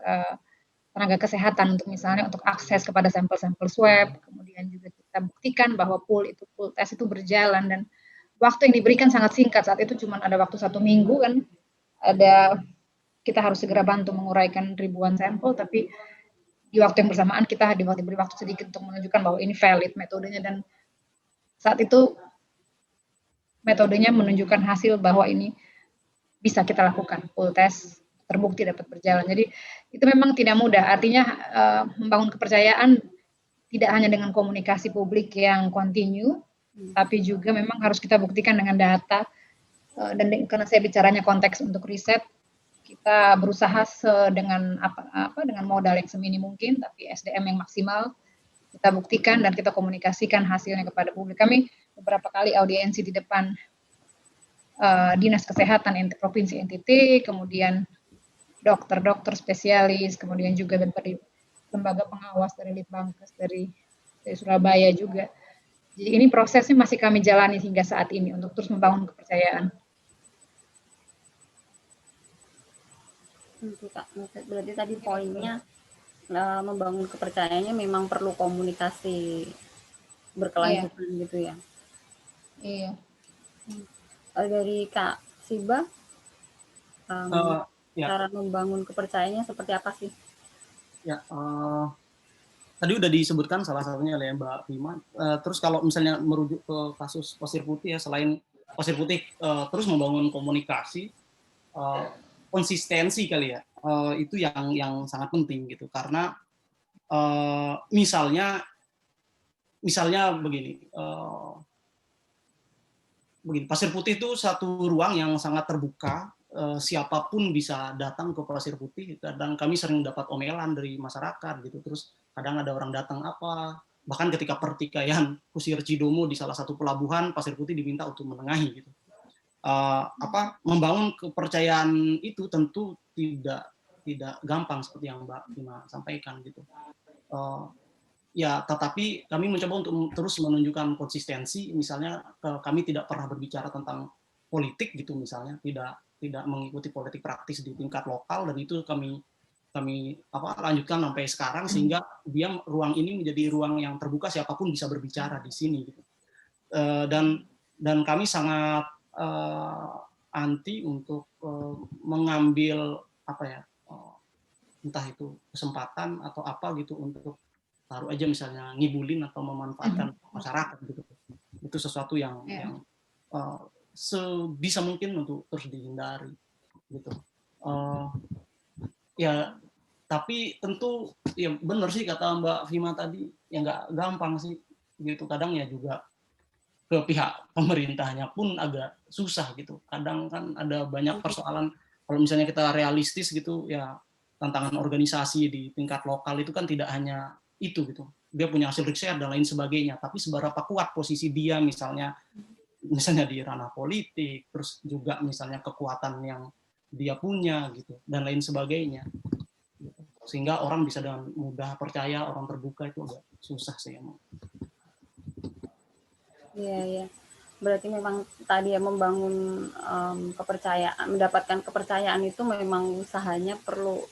[SPEAKER 3] tenaga kesehatan untuk misalnya untuk akses kepada sampel-sampel swab, kemudian juga kita buktikan bahwa pool test itu berjalan dan waktu yang diberikan sangat singkat. Saat itu cuma ada waktu 1 minggu kan, kita harus segera bantu menguraikan ribuan sampel, tapi di waktu yang bersamaan kita diberi waktu sedikit untuk menunjukkan bahwa ini valid metodenya, dan saat itu metodenya menunjukkan hasil bahwa ini bisa kita lakukan, pool test terbukti dapat berjalan. Jadi itu memang tidak mudah, artinya membangun kepercayaan tidak hanya dengan komunikasi publik yang kontinu, tapi juga memang harus kita buktikan dengan data, dan karena saya bicaranya konteks untuk riset, kita berusaha dengan dengan modal yang semini mungkin, tapi SDM yang maksimal, kita buktikan dan kita komunikasikan hasilnya kepada publik. Kami beberapa kali audiensi di depan Dinas Kesehatan Provinsi NTT, kemudian dokter-dokter spesialis, kemudian juga dari lembaga pengawas dari Litbangkes dari Surabaya juga. Jadi ini prosesnya masih kami jalani hingga saat ini untuk terus membangun kepercayaan.
[SPEAKER 2] Berarti tadi poinnya membangun kepercayaannya memang perlu komunikasi berkelanjutan gitu ya.
[SPEAKER 3] Iya.
[SPEAKER 2] Dari Kak Siba, cara membangun kepercayaannya seperti apa sih?
[SPEAKER 4] Ya, tadi udah disebutkan salah satunya oleh Mbak Vima. Terus kalau misalnya merujuk ke kasus Pasir Putih ya, selain Pasir Putih terus membangun komunikasi, konsistensi kali ya, itu yang sangat penting gitu. Karena misalnya begini, Pasir Putih itu satu ruang yang sangat terbuka, siapapun bisa datang ke Pasir Putih. Kadang kami sering dapat omelan dari masyarakat gitu, terus kadang ada orang datang bahkan ketika pertikaian kusir Cidomo di salah satu pelabuhan, Pasir Putih diminta untuk menengahi gitu. Membangun kepercayaan itu tentu tidak gampang seperti yang Mbak Bima sampaikan gitu. Ya, tetapi kami mencoba untuk terus menunjukkan konsistensi. Misalnya kami tidak pernah berbicara tentang politik gitu, misalnya tidak mengikuti politik praktis di tingkat lokal, dan itu kami lanjutkan sampai sekarang, sehingga ruang ini menjadi ruang yang terbuka, siapapun bisa berbicara di sini gitu. Dan kami sangat anti untuk mengambil entah itu kesempatan atau apa gitu untuk taruh aja misalnya ngibulin atau memanfaatkan masyarakat gitu. Itu sesuatu yang sebisa mungkin untuk terus dihindari gitu. Ya, tapi tentu ya benar sih kata Mbak Vima tadi, ya nggak gampang sih gitu. Kadang ya juga ke pihak pemerintahnya pun agak susah gitu. Kadang kan ada banyak persoalan, kalau misalnya kita realistis gitu ya, tantangan organisasi di tingkat lokal itu kan tidak hanya itu gitu, dia punya hasil riset dan lain sebagainya, tapi seberapa kuat posisi dia misalnya di ranah politik, terus juga misalnya kekuatan yang dia punya gitu dan lain sebagainya, sehingga orang bisa dengan mudah percaya, orang terbuka, itu agak susah sih emang.
[SPEAKER 2] Iya. Berarti memang tadi ya membangun kepercayaan, mendapatkan kepercayaan itu memang usahanya perlu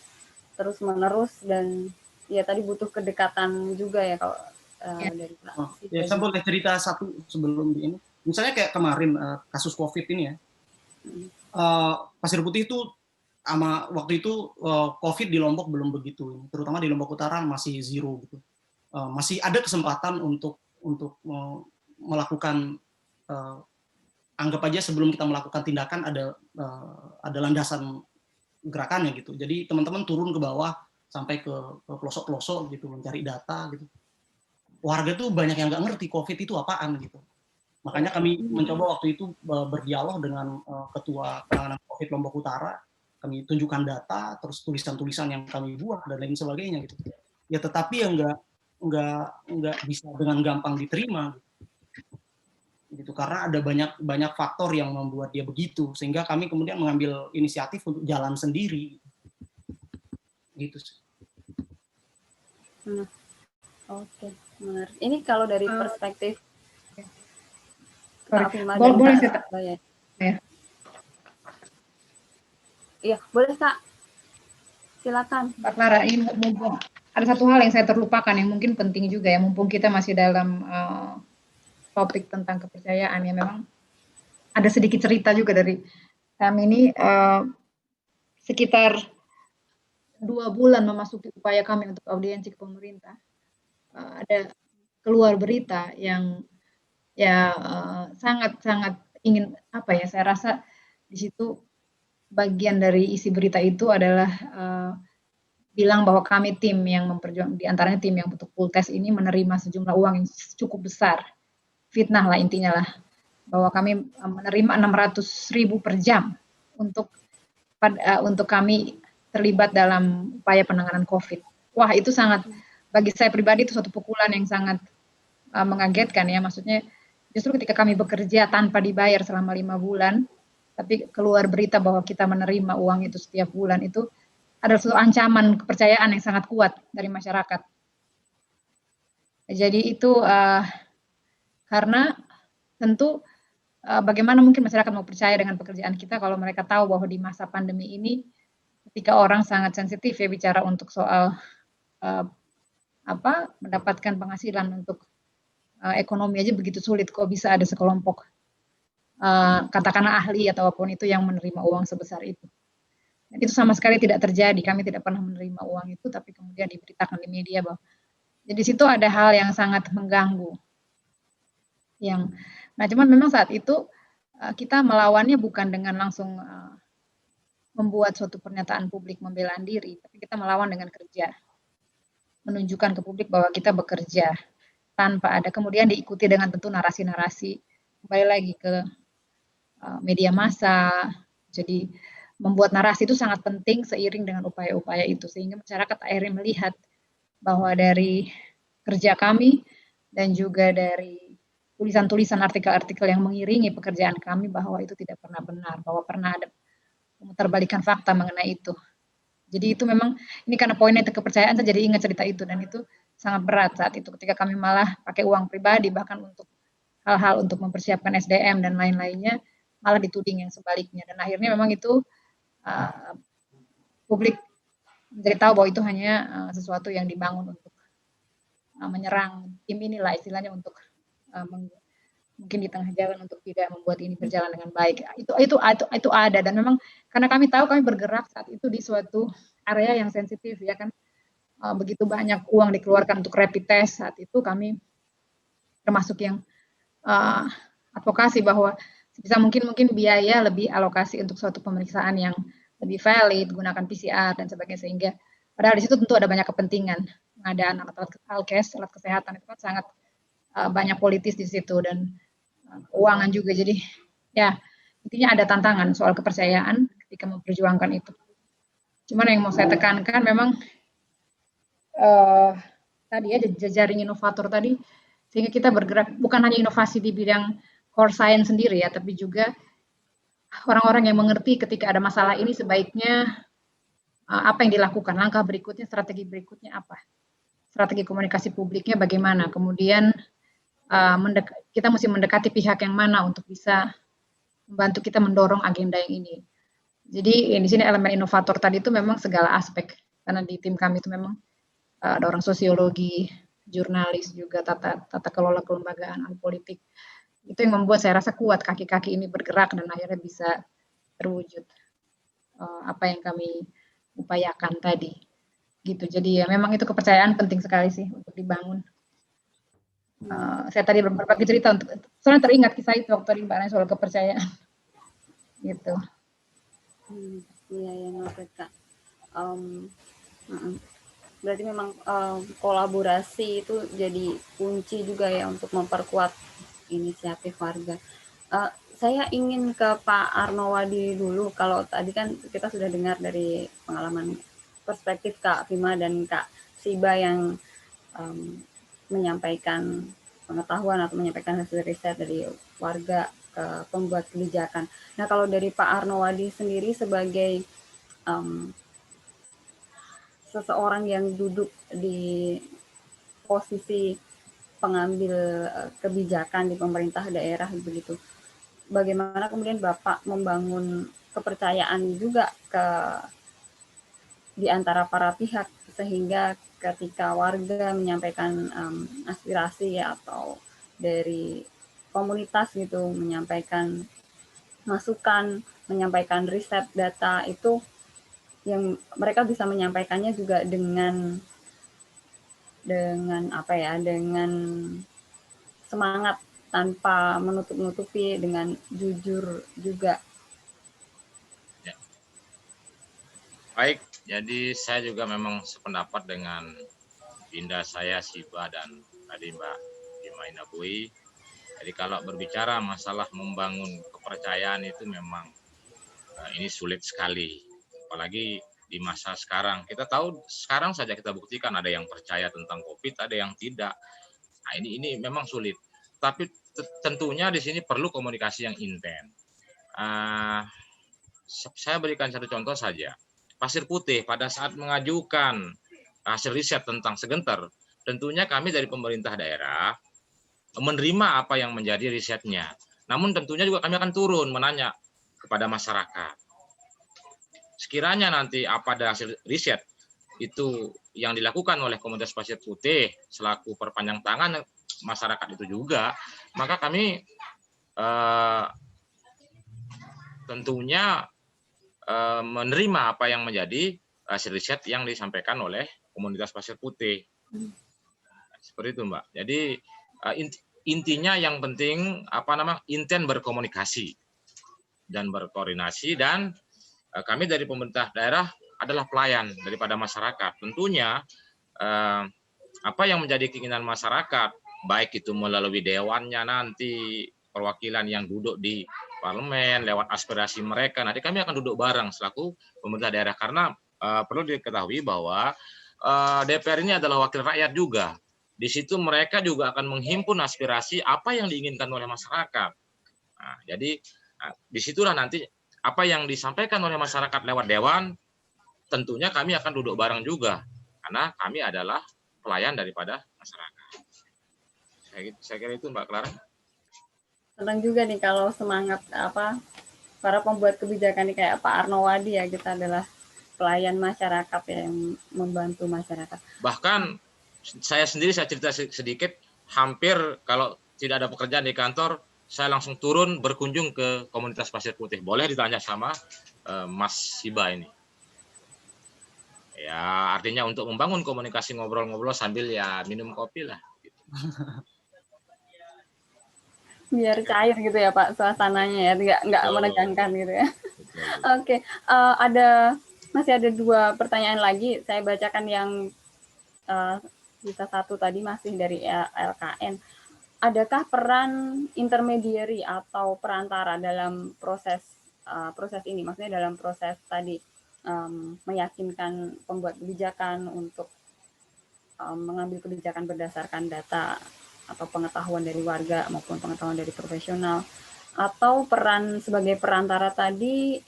[SPEAKER 2] terus menerus, dan ya tadi butuh kedekatan juga ya kalau dari
[SPEAKER 4] ya, saya boleh cerita satu sebelum ini. Misalnya kayak kemarin kasus COVID ini ya. Pasir Putih itu waktu itu COVID di Lombok belum begitu, terutama di Lombok Utara masih zero gitu. Masih ada kesempatan untuk melakukan, anggap aja sebelum kita melakukan tindakan ada landasan gerakannya gitu. Jadi teman-teman turun ke bawah sampai ke pelosok-pelosok gitu, mencari data gitu. Warga tuh banyak yang nggak ngerti COVID itu apaan gitu. Makanya kami mencoba waktu itu berdialog dengan Ketua Penanganan COVID Lombok Utara. Kami tunjukkan data, terus tulisan-tulisan yang kami buat dan lain sebagainya gitu. Ya tetapi yang nggak bisa dengan gampang diterima gitu, karena ada banyak faktor yang membuat dia begitu, sehingga kami kemudian mengambil inisiatif untuk jalan sendiri gitu sih.
[SPEAKER 2] Oke, menarik. Ini kalau dari perspektif
[SPEAKER 3] sorry.
[SPEAKER 2] Kak Fima dan
[SPEAKER 3] Boleh
[SPEAKER 2] Kak
[SPEAKER 3] saya
[SPEAKER 2] Siba ya.
[SPEAKER 3] ya.
[SPEAKER 2] Iya, boleh Kak. Silakan.
[SPEAKER 3] Mbak Clara, ini mumpung ada satu hal yang saya terlupakan yang mungkin penting juga ya, mumpung kita masih dalam topik tentang kepercayaan ya, memang ada sedikit cerita juga dari kami ini sekitar 2 bulan memasuki upaya kami untuk audiensi ke pemerintah, ada keluar berita yang ya sangat-sangat ingin apa ya, saya rasa di situ bagian dari isi berita itu adalah bilang bahwa kami tim yang memperjuangkan, di antaranya tim yang untuk pool test ini menerima sejumlah uang yang cukup besar, fitnah lah intinya lah, bahwa kami menerima 600.000 per jam untuk kami terlibat dalam upaya penanganan COVID. Wah, itu sangat, bagi saya pribadi itu suatu pukulan yang sangat mengagetkan ya. Maksudnya justru ketika kami bekerja tanpa dibayar selama 5 bulan, tapi keluar berita bahwa kita menerima uang itu setiap bulan, itu adalah suatu ancaman kepercayaan yang sangat kuat dari masyarakat. Jadi itu karena tentu bagaimana mungkin masyarakat mau percaya dengan pekerjaan kita kalau mereka tahu bahwa di masa pandemi ini ketika orang sangat sensitif ya bicara untuk soal mendapatkan penghasilan untuk ekonomi aja begitu sulit, kok bisa ada sekelompok katakanlah ahli atau apapun itu yang menerima uang sebesar itu. Dan itu sama sekali tidak terjadi, kami tidak pernah menerima uang itu, tapi kemudian diberitakan di media bahwa jadi situ ada hal yang sangat mengganggu. Nah cuman memang saat itu kita melawannya bukan dengan langsung membuat suatu pernyataan publik membelaan diri, tapi kita melawan dengan kerja, menunjukkan ke publik bahwa kita bekerja tanpa ada, kemudian diikuti dengan tentu narasi-narasi, kembali lagi ke media massa. Jadi membuat narasi itu sangat penting seiring dengan upaya-upaya itu, sehingga masyarakat akhirnya melihat bahwa dari kerja kami dan juga dari tulisan-tulisan artikel-artikel yang mengiringi pekerjaan kami bahwa itu tidak pernah benar, bahwa pernah ada memutarbalikkan fakta mengenai itu. Jadi itu memang, ini karena poinnya itu kepercayaan, saya jadi ingat cerita itu, dan itu sangat berat saat itu ketika kami malah pakai uang pribadi bahkan untuk hal-hal untuk mempersiapkan SDM dan lain-lainnya, malah dituding yang sebaliknya. Dan akhirnya memang itu publik menjadi tahu bahwa itu hanya sesuatu yang dibangun untuk menyerang tim inilah istilahnya, untuk mungkin di tengah jalan untuk tidak membuat ini berjalan dengan baik. Itu ada, dan memang karena kami tahu kami bergerak saat itu di suatu area yang sensitif ya kan, begitu banyak uang dikeluarkan untuk rapid test saat itu, kami termasuk yang advokasi bahwa sebisa mungkin biaya lebih alokasi untuk suatu pemeriksaan yang lebih valid, gunakan PCR dan sebagainya, sehingga padahal di situ tentu ada banyak kepentingan, pengadaan alat alkes, alat kesehatan itu kan sangat banyak politis di situ dan keuangan juga. Jadi ya intinya ada tantangan soal kepercayaan ketika memperjuangkan itu. Cuman yang mau saya tekankan memang tadi ya jejaring inovator tadi, sehingga kita bergerak bukan hanya inovasi di bidang core science sendiri ya, tapi juga orang-orang yang mengerti ketika ada masalah ini sebaiknya apa yang dilakukan, langkah berikutnya, strategi berikutnya apa, strategi komunikasi publiknya bagaimana, kemudian kita mesti mendekati pihak yang mana untuk bisa membantu kita mendorong agenda yang ini. Jadi di sini elemen inovator tadi itu memang segala aspek, karena di tim kami itu memang ada orang sosiologi, jurnalis, juga tata kelola kelembagaan, ahli politik. Itu yang membuat saya rasa kuat kaki-kaki ini bergerak dan akhirnya bisa terwujud apa yang kami upayakan tadi. Gitu. Jadi ya memang itu kepercayaan penting sekali sih untuk dibangun. Saya tadi berbagi cerita untuk, soalnya teringat kisah itu waktu tadi Mbak Naya soal kepercayaan. Gitu.
[SPEAKER 2] Iya ya, noted Kak. Berarti memang kolaborasi itu jadi kunci juga ya untuk memperkuat inisiatif warga. Saya ingin ke Pak Arnowadi dulu. Kalau tadi kan kita sudah dengar dari pengalaman perspektif Kak Fima dan Kak Siba yang menyampaikan pengetahuan atau menyampaikan hasil riset dari warga ke pembuat kebijakan. Nah, kalau dari Pak Arnowadi sendiri sebagai seseorang yang duduk di posisi pengambil kebijakan di pemerintah daerah begitu. Bagaimana kemudian Bapak membangun kepercayaan juga di antara para pihak sehingga ketika warga menyampaikan aspirasi atau dari komunitas gitu menyampaikan masukan, menyampaikan riset data itu yang mereka bisa menyampaikannya juga dengan apa ya, dengan semangat tanpa menutup-nutupi, dengan jujur juga.
[SPEAKER 5] Ya. Baik, jadi saya juga memang sependapat dengan Dinda saya, Siba, dan tadi Mbak Imaina Bui. Jadi kalau berbicara masalah membangun kepercayaan itu memang ini sulit sekali. Apalagi di masa sekarang. Kita tahu sekarang saja kita buktikan ada yang percaya tentang COVID, ada yang tidak. Nah, ini memang sulit. Tapi tentunya di sini perlu komunikasi yang intens. Saya berikan satu contoh saja. Pasir Putih pada saat mengajukan hasil riset tentang Segenter, tentunya kami dari pemerintah daerah menerima apa yang menjadi risetnya. Namun tentunya juga kami akan turun menanya kepada masyarakat. Sekiranya nanti apa ada hasil riset itu yang dilakukan oleh komunitas Pasir Putih selaku perpanjang tangan masyarakat itu juga, maka kami tentunya menerima apa yang menjadi hasil riset yang disampaikan oleh komunitas Pasir Putih. Seperti itu, Mbak. Jadi intinya yang penting intens berkomunikasi dan berkoordinasi, dan kami dari pemerintah daerah adalah pelayan daripada masyarakat. Tentunya apa yang menjadi keinginan masyarakat, baik itu melalui dewannya nanti, perwakilan yang duduk di parlemen, lewat aspirasi mereka, nanti kami akan duduk bareng selaku pemerintah daerah. Karena perlu diketahui bahwa DPR ini adalah wakil rakyat juga. Di situ mereka juga akan menghimpun aspirasi apa yang diinginkan oleh masyarakat. Nah, jadi disitulah nanti apa yang disampaikan oleh masyarakat lewat dewan, tentunya kami akan duduk bareng juga, karena kami adalah pelayan daripada masyarakat. Saya kira itu, Mbak Clara.
[SPEAKER 2] Senang juga nih kalau semangat para pembuat kebijakan nih kayak Pak Arnowadi ya, kita adalah pelayan masyarakat yang membantu masyarakat.
[SPEAKER 5] Bahkan saya sendiri, saya cerita sedikit, hampir kalau tidak ada pekerjaan di kantor, saya langsung turun berkunjung ke komunitas Pasir Putih. Boleh ditanya sama Mas Siba ini. Ya, artinya untuk membangun komunikasi, ngobrol-ngobrol sambil ya minum kopi lah. Gitu.
[SPEAKER 2] Biar cair gitu ya Pak suasananya ya, nggak menegangkan gitu ya. Oke, masih ada 2 pertanyaan lagi. Saya bacakan yang bisa satu tadi masih dari LKN. Adakah peran intermediary atau perantara dalam proses ini? Maksudnya dalam proses tadi meyakinkan pembuat kebijakan untuk mengambil kebijakan berdasarkan data atau pengetahuan dari warga maupun pengetahuan dari profesional, atau peran sebagai perantara tadi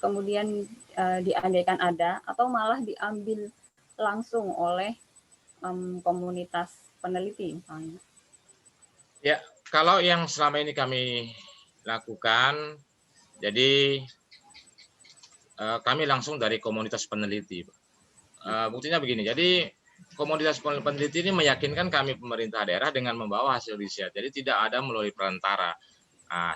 [SPEAKER 2] kemudian diandaikan ada atau malah diambil langsung oleh komunitas peneliti misalnya.
[SPEAKER 5] Ya, kalau yang selama ini kami lakukan, jadi kami langsung dari komunitas peneliti. Buktinya begini, jadi komunitas peneliti ini meyakinkan kami pemerintah daerah dengan membawa hasil riset, jadi tidak ada melalui perantara.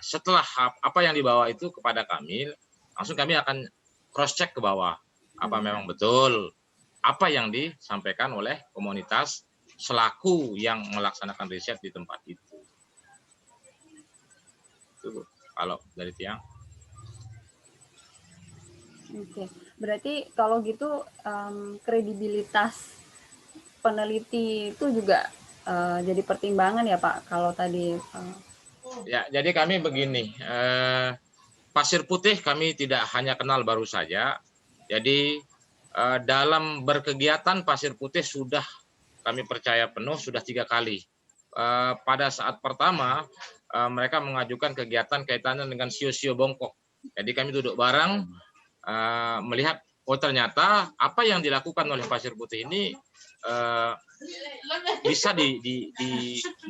[SPEAKER 5] Setelah apa yang dibawa itu kepada kami, langsung kami akan cross check ke bawah, apa memang betul apa yang disampaikan oleh komunitas selaku yang melaksanakan riset di tempat itu. Itu kalau dari Tiang.
[SPEAKER 2] Oke, berarti kalau gitu kredibilitas peneliti itu juga jadi pertimbangan ya Pak kalau tadi.
[SPEAKER 5] Ya, jadi kami begini, Pasir Putih kami tidak hanya kenal baru saja, jadi dalam berkegiatan Pasir Putih sudah kami percaya penuh sudah 3 kali. Pada saat pertama mereka mengajukan kegiatan kaitannya dengan sio-sio bongkok. Jadi kami duduk bareng melihat ternyata apa yang dilakukan oleh Pasir Putih ini bisa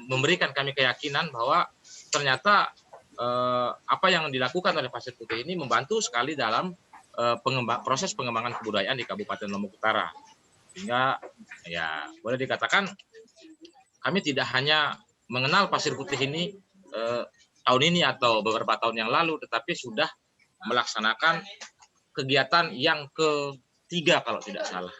[SPEAKER 5] memberikan kami keyakinan bahwa ternyata apa yang dilakukan oleh Pasir Putih ini membantu sekali dalam proses pengembangan kebudayaan di Kabupaten Lombok Utara. Sehingga ya boleh dikatakan kami tidak hanya mengenal Pasir Putih ini tahun ini atau beberapa tahun yang lalu, tetapi sudah melaksanakan kegiatan yang ketiga kalau tidak salah.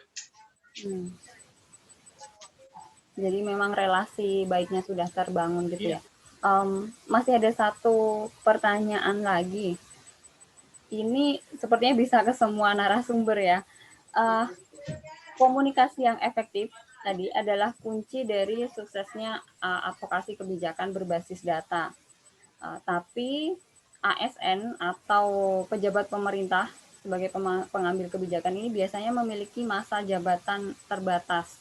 [SPEAKER 2] Jadi memang relasi baiknya sudah terbangun gitu ya. Masih ada satu pertanyaan lagi. Ini sepertinya bisa ke semua narasumber ya. Komunikasi yang efektif tadi adalah kunci dari suksesnya advokasi kebijakan berbasis data. Tapi ASN atau pejabat pemerintah sebagai pengambil kebijakan ini biasanya memiliki masa jabatan terbatas.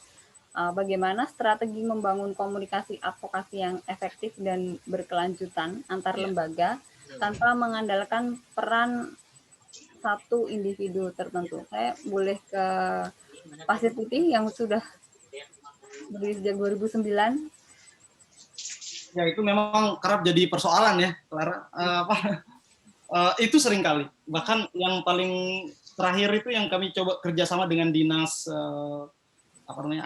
[SPEAKER 2] Bagaimana strategi membangun komunikasi advokasi yang efektif dan berkelanjutan antar lembaga tanpa mengandalkan peran satu individu tertentu? Saya boleh ke Pasir Putih yang sudah berdiri sejak 2009.
[SPEAKER 4] Ya, itu memang kerap jadi persoalan ya, Clara. Itu sering kali. Bahkan yang paling terakhir itu yang kami coba kerjasama dengan dinas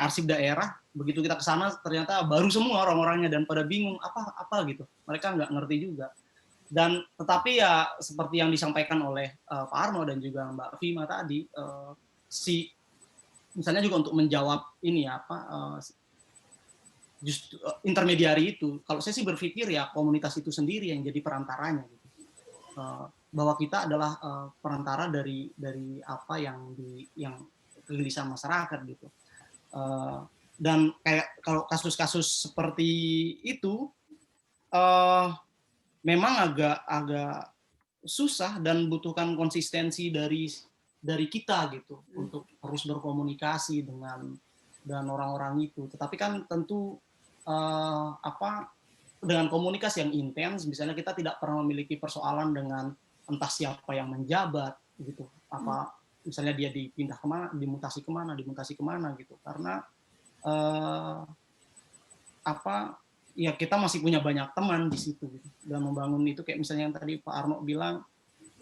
[SPEAKER 4] arsip daerah. Begitu kita ke sana ternyata baru semua orang-orangnya dan pada bingung apa gitu. Mereka nggak ngerti juga. Dan tetapi ya seperti yang disampaikan oleh Pak Arno dan juga Mbak Vima tadi, misalnya juga untuk menjawab ini justru intermediari itu, kalau saya sih berpikir ya komunitas itu sendiri yang jadi perantaranya gitu. Bahwa kita adalah perantara dari apa yang kegelisahan masyarakat gitu. Dan kayak kalau kasus-kasus seperti itu memang agak susah dan butuhkan konsistensi dari kita gitu untuk terus berkomunikasi dengan orang-orang itu. Tetapi kan tentu dengan komunikasi yang intens, misalnya kita tidak pernah memiliki persoalan dengan entah siapa yang menjabat gitu, misalnya dia dipindah kemana, dimutasi kemana gitu, karena ya kita masih punya banyak teman di situ gitu. Dan membangun itu kayak misalnya yang tadi Pak Arno bilang,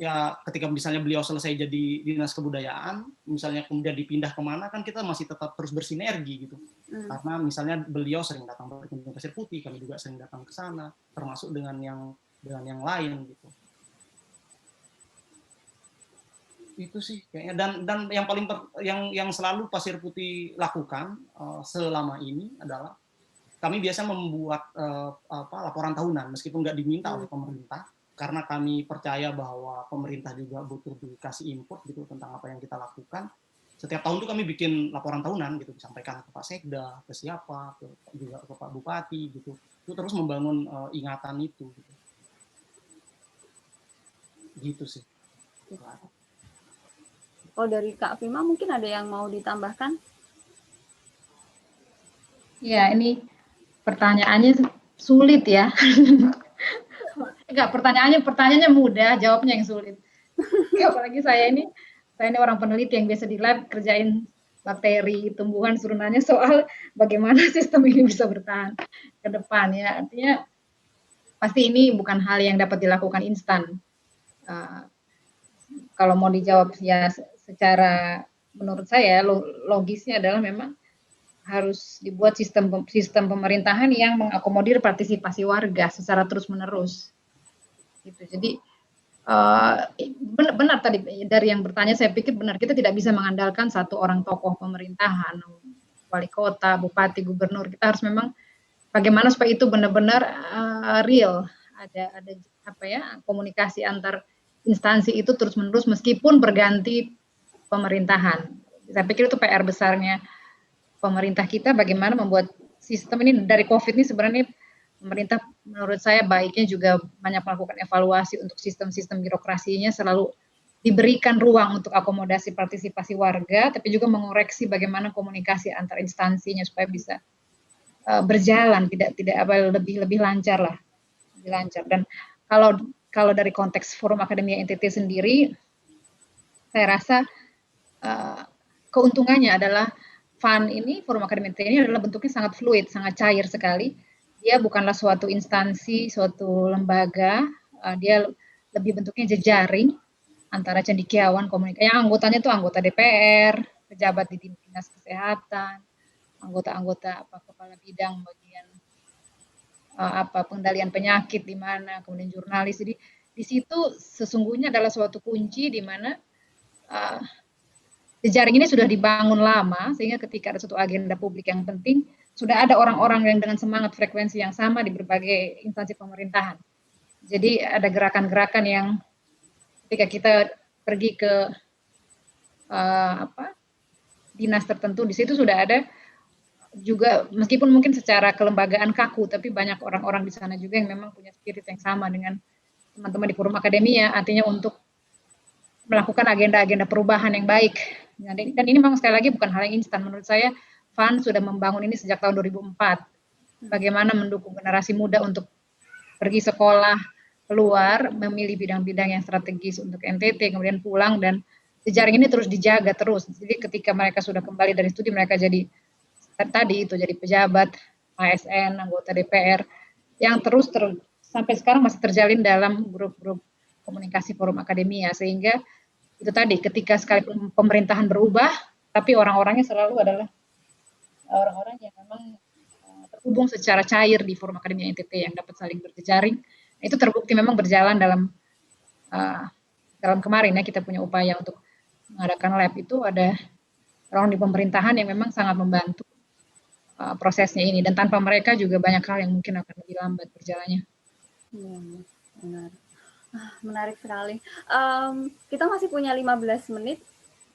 [SPEAKER 4] ya ketika misalnya beliau selesai jadi dinas kebudayaan, misalnya kemudian dipindah kemana, kan kita masih tetap terus bersinergi gitu. Karena misalnya beliau sering datang berkunjung ke Pasir Putih, kami juga sering datang ke sana, termasuk dengan yang lain gitu. Itu sih kayaknya. Dan yang paling yang selalu Pasir Putih lakukan selama ini adalah kami biasa membuat laporan tahunan meskipun nggak diminta oleh pemerintah, karena kami percaya bahwa pemerintah juga butuh dikasih input gitu tentang apa yang kita lakukan. Setiap tahun itu kami bikin laporan tahunan gitu, disampaikan ke Pak Sekda, ke siapa, juga ke Pak Bupati gitu. Itu terus membangun ingatan itu. Gitu sih.
[SPEAKER 2] Oh, dari Kak Vima mungkin ada yang mau ditambahkan?
[SPEAKER 3] Ya, ini pertanyaannya sulit ya. Enggak, pertanyaannya mudah, jawabnya yang sulit. Apalagi saya ini orang peneliti yang biasa di lab kerjain bakteri, tumbuhan, suruh nanya soal bagaimana sistem ini bisa bertahan ke depan ya. Artinya pasti ini bukan hal yang dapat dilakukan instan. Kalau mau dijawab ya secara menurut saya logisnya adalah memang harus dibuat sistem pemerintahan yang mengakomodir partisipasi warga secara terus-menerus. Gitu. Jadi benar tadi dari yang bertanya, saya pikir benar, kita tidak bisa mengandalkan satu orang tokoh pemerintahan, wali kota, bupati, gubernur. Kita harus memang bagaimana supaya itu benar-benar real, ada komunikasi antar instansi itu terus-menerus meskipun berganti pemerintahan. Saya pikir itu PR besarnya pemerintah kita, bagaimana membuat sistem ini. Dari COVID ini sebenarnya pemerintah menurut saya baiknya juga banyak melakukan evaluasi untuk sistem-sistem birokrasinya, selalu diberikan ruang untuk akomodasi partisipasi warga, tapi juga mengoreksi bagaimana komunikasi antar instansinya supaya bisa berjalan, tidak lebih lancar lah, lebih lancar. Dan kalau dari konteks Forum Akademia NTT sendiri, saya rasa keuntungannya adalah FAN ini, Forum Akademi ITB ini adalah bentuknya sangat fluid, sangat cair sekali. Dia bukanlah suatu instansi, suatu lembaga, dia lebih bentuknya jejaring antara cendekiawan komunikasi. Yang anggotanya itu anggota DPR, pejabat di dinas kesehatan, anggota-anggota kepala bidang bagian pengendalian penyakit di mana, kemudian jurnalis. Jadi di situ sesungguhnya adalah suatu kunci di mana jejaring ini sudah dibangun lama, sehingga ketika ada suatu agenda publik yang penting, sudah ada orang-orang yang dengan semangat frekuensi yang sama di berbagai instansi pemerintahan. Jadi ada gerakan-gerakan yang ketika kita pergi ke dinas tertentu, di situ sudah ada juga, meskipun mungkin secara kelembagaan kaku, tapi banyak orang-orang di sana juga yang memang punya spirit yang sama dengan teman-teman di Forum Akademia, artinya untuk melakukan agenda-agenda perubahan yang baik. Dan ini memang sekali lagi bukan hal yang instan. Menurut saya, FAN sudah membangun ini sejak tahun 2004. Bagaimana mendukung generasi muda untuk pergi sekolah, keluar, memilih bidang-bidang yang strategis untuk NTT, kemudian pulang, dan jejaring ini terus dijaga terus. Jadi ketika mereka sudah kembali dari studi, mereka jadi jadi pejabat, ASN, anggota DPR, yang terus sampai sekarang masih terjalin dalam grup-grup komunikasi Forum Akademia, sehingga itu tadi ketika sekali pemerintahan berubah, tapi orang-orangnya selalu adalah orang-orang yang memang terhubung secara cair di Forum Akademia NTT yang dapat saling berjejaring. Itu terbukti memang berjalan dalam kemarin ya, kita punya upaya untuk mengadakan lab, itu ada orang di pemerintahan yang memang sangat membantu prosesnya ini, dan tanpa mereka juga banyak hal yang mungkin akan lebih lambat berjalannya.
[SPEAKER 2] Benar. Menarik sekali. Kita masih punya 15 menit.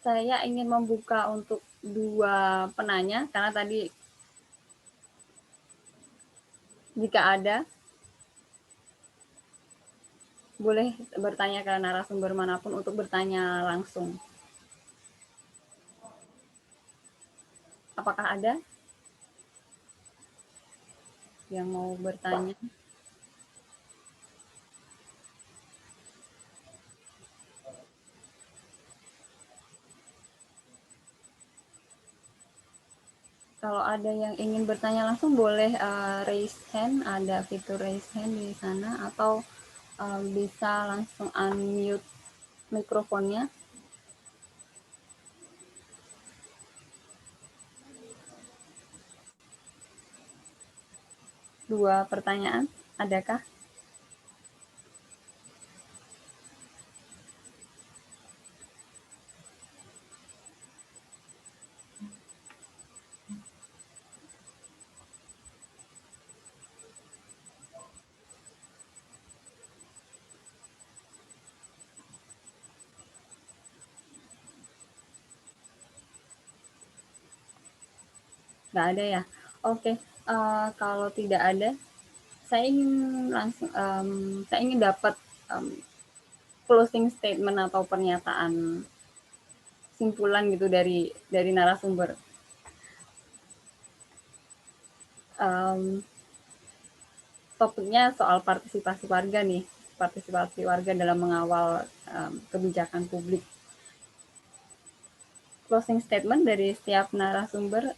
[SPEAKER 2] Saya ingin membuka untuk 2 penanya, karena tadi jika ada, boleh bertanya ke narasumber manapun untuk bertanya langsung. Apakah ada yang mau bertanya? Kalau ada yang ingin bertanya langsung, boleh raise hand, ada fitur raise hand di sana, atau bisa langsung unmute mikrofonnya. Dua pertanyaan, adakah? Nggak ada ya? Oke, kalau tidak ada, saya ingin dapat closing statement atau pernyataan simpulan gitu dari narasumber. Topiknya soal partisipasi warga nih, partisipasi warga dalam mengawal kebijakan publik. Closing statement dari setiap narasumber,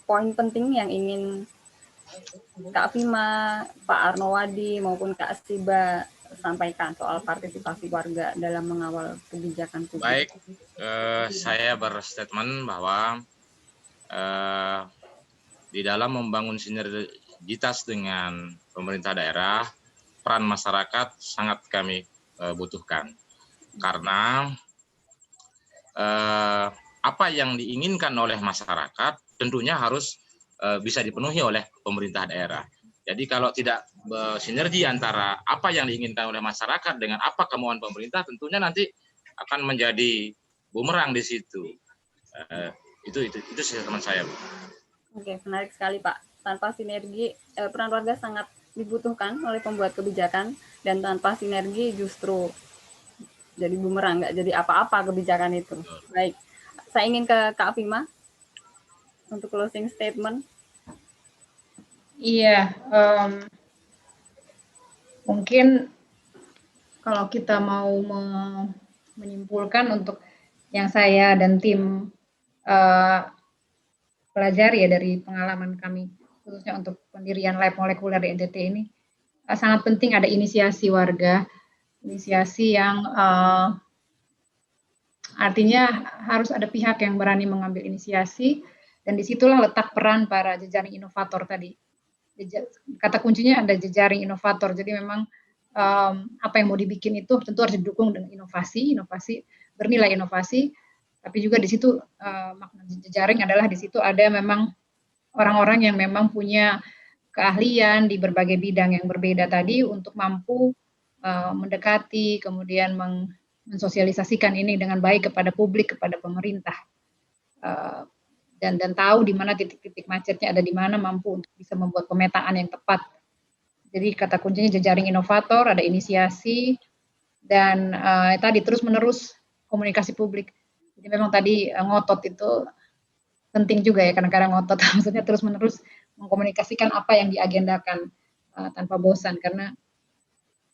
[SPEAKER 2] poin penting yang ingin Kak Bima, Pak Arnowadi, maupun Kak Siba sampaikan soal partisipasi warga dalam mengawal kebijakan publik.
[SPEAKER 5] Baik, saya berstatement bahwa di dalam membangun sinergitas dengan pemerintah daerah, peran masyarakat sangat kami butuhkan. Karena apa yang diinginkan oleh masyarakat tentunya harus bisa dipenuhi oleh pemerintah daerah. Jadi kalau tidak sinergi antara apa yang diinginkan oleh masyarakat dengan apa kemauan pemerintah, tentunya nanti akan menjadi bumerang di situ. Itu statement saya, Bu.
[SPEAKER 2] Oke, menarik sekali, Pak. Tanpa sinergi, peran warga sangat dibutuhkan oleh pembuat kebijakan, dan tanpa sinergi justru jadi bumerang, nggak jadi apa-apa kebijakan itu. Baik, saya ingin ke Kak Bima untuk closing statement.
[SPEAKER 3] Iya, mungkin kalau kita mau menyimpulkan untuk yang saya dan tim pelajari ya dari pengalaman kami, khususnya untuk pendirian lab molekuler di NTT ini, sangat penting ada inisiasi warga, inisiasi yang artinya harus ada pihak yang berani mengambil inisiasi, dan disitulah letak peran para jejaring inovator tadi. Kata kuncinya ada jejaring inovator, jadi memang apa yang mau dibikin itu tentu harus didukung dengan inovasi bernilai inovasi, tapi juga di situ makna jejaring adalah di situ ada memang orang-orang yang memang punya keahlian di berbagai bidang yang berbeda tadi untuk mampu mendekati, kemudian mensosialisasikan ini dengan baik kepada publik, kepada pemerintah, dan tahu di mana titik-titik macetnya ada di mana, mampu untuk bisa membuat pemetaan yang tepat. Jadi kata kuncinya jejaring inovator, ada inisiasi, dan tadi terus-menerus komunikasi publik. Jadi memang tadi ngotot itu penting juga ya, kadang-kadang ngotot, maksudnya terus-menerus mengkomunikasikan apa yang diagendakan tanpa bosan, karena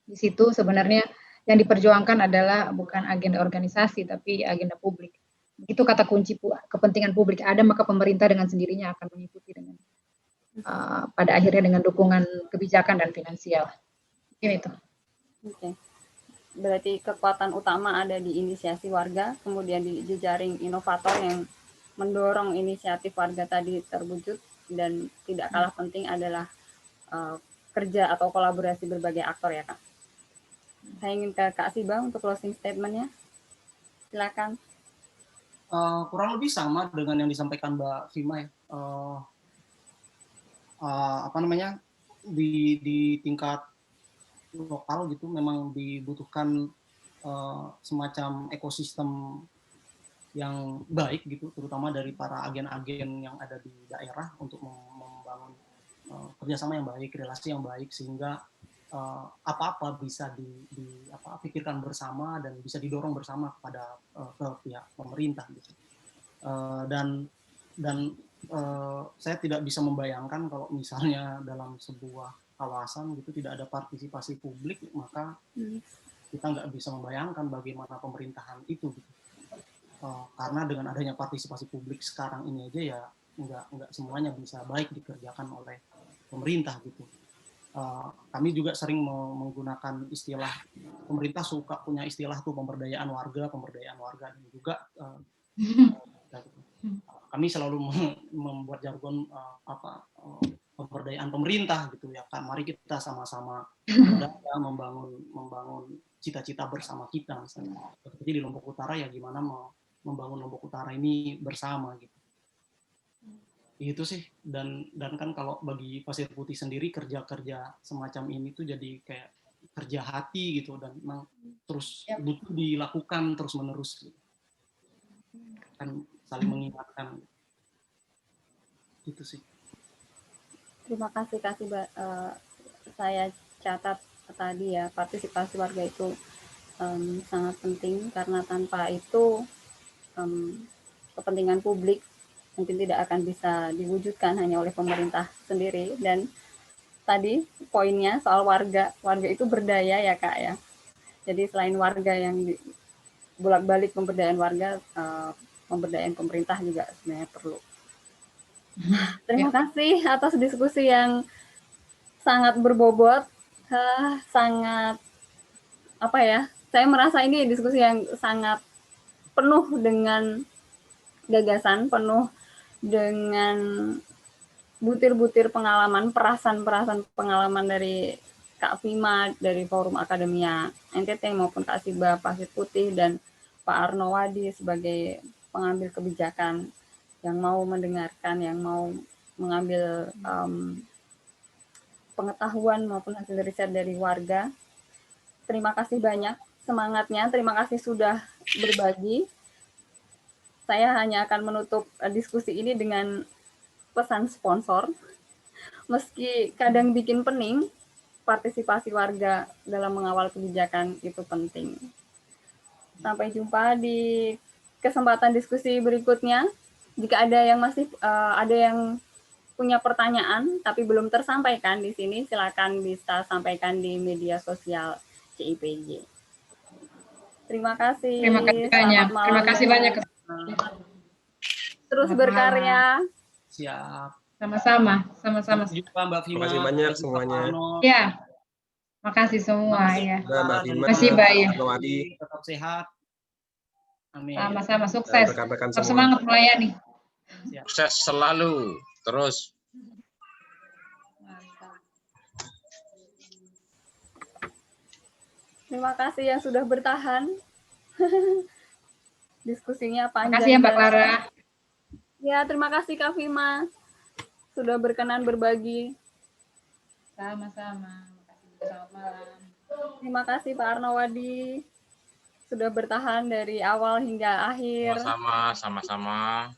[SPEAKER 3] di situ sebenarnya yang diperjuangkan adalah bukan agenda organisasi, tapi agenda publik. Begitu kata kunci kepentingan publik ada, maka pemerintah dengan sendirinya akan mengikuti dengan pada akhirnya dengan dukungan kebijakan dan finansial. Ini itu.
[SPEAKER 2] Oke. Berarti kekuatan utama ada di inisiasi warga, kemudian di jejaring inovator yang mendorong inisiatif warga tadi terwujud, dan tidak kalah penting adalah kerja atau kolaborasi berbagai aktor ya Kak. Saya ingin ke Kak Siba untuk closing statement-nya. Silakan.
[SPEAKER 4] Kurang lebih sama dengan yang disampaikan Mbak Vima ya. Apa namanya, di tingkat lokal gitu memang dibutuhkan semacam ekosistem yang baik gitu, terutama dari para agen-agen yang ada di daerah untuk membangun kerjasama yang baik, relasi yang baik, sehingga apa-apa bisa pikirkan bersama dan bisa didorong bersama kepada ke pihak pemerintah gitu. Dan saya tidak bisa membayangkan kalau misalnya dalam sebuah kawasan gitu tidak ada partisipasi publik, maka kita nggak bisa membayangkan bagaimana pemerintahan itu gitu. Karena dengan adanya partisipasi publik sekarang ini aja ya nggak semuanya bisa baik dikerjakan oleh pemerintah gitu. Kami juga sering menggunakan istilah, pemerintah suka punya istilah tuh pemberdayaan warga, dan juga kami selalu membuat jargon pemberdayaan pemerintah gitu ya kan. Mari kita sama-sama berdaya membangun cita-cita bersama kita, misalnya seperti di Lombok Utara ya, gimana membangun Lombok Utara ini bersama gitu. Itu sih, dan kan kalau bagi Pasir Putih sendiri kerja semacam ini tuh jadi kayak kerja hati gitu, dan memang terus butuh dilakukan terus menerus gitu. Kan saling mengingatkan. Itu sih.
[SPEAKER 2] Terima kasih saya catat tadi ya, partisipasi warga itu sangat penting, karena tanpa itu kepentingan publik mungkin tidak akan bisa diwujudkan hanya oleh pemerintah sendiri. Dan tadi poinnya soal warga itu berdaya ya Kak ya. Jadi selain warga yang bolak-balik pemberdayaan warga, pemberdayaan pemerintah juga sebenarnya perlu. Terima kasih atas diskusi yang sangat berbobot, sangat saya merasa ini diskusi yang sangat penuh dengan gagasan, penuh dengan butir-butir pengalaman, perasan-perasan pengalaman dari Kak Vima, dari Forum Akademia NTT, maupun Kak Siba Pasir Putih, dan Pak Arno Wadi sebagai pengambil kebijakan yang mau mendengarkan, yang mau mengambil pengetahuan maupun hasil riset dari warga. Terima kasih banyak semangatnya, terima kasih sudah berbagi. Saya hanya akan menutup diskusi ini dengan pesan sponsor. Meski kadang bikin pening, partisipasi warga dalam mengawal kebijakan itu penting. Sampai jumpa di kesempatan diskusi berikutnya. Jika ada yang masih ada yang punya pertanyaan tapi belum tersampaikan di sini, silakan bisa sampaikan di media sosial CIPJ. Terima kasih.
[SPEAKER 3] Terima kasih banyak. Terima kasih banyak.
[SPEAKER 2] terus
[SPEAKER 3] Selamat
[SPEAKER 2] berkarya.
[SPEAKER 4] Siap.
[SPEAKER 3] Sama-sama, sama-sama.
[SPEAKER 4] Sampai jumpa Mbak Vima.
[SPEAKER 1] Terima kasih banyak
[SPEAKER 4] Sampai jumpa,
[SPEAKER 1] semuanya.
[SPEAKER 4] Pak Arno.
[SPEAKER 3] Ya, makasih semua ya.
[SPEAKER 1] Mbak
[SPEAKER 4] Sarah dan
[SPEAKER 1] Vima,
[SPEAKER 3] Makasih, Mbak, ya.
[SPEAKER 1] Pak Wadi,
[SPEAKER 4] tetap sehat. Amin.
[SPEAKER 3] Sama-sama
[SPEAKER 1] dan
[SPEAKER 3] sukses.
[SPEAKER 1] rekan-rekan
[SPEAKER 3] Tetap
[SPEAKER 1] semua.
[SPEAKER 3] semangat melayani.
[SPEAKER 4] Siap.
[SPEAKER 5] Sukses selalu. Terus.
[SPEAKER 3] Mantap.
[SPEAKER 2] Terima kasih yang sudah bertahan. Diskusinya panjang.
[SPEAKER 3] Makasih ya Mbak
[SPEAKER 2] dan-
[SPEAKER 3] Clara.
[SPEAKER 2] Ya, terima kasih Kak Vima sudah berkenan berbagi.
[SPEAKER 3] Sama-sama. Makasih. Selamat malam.
[SPEAKER 2] Terima kasih Pak Arnowadi sudah bertahan dari awal hingga akhir.
[SPEAKER 5] Sama-sama.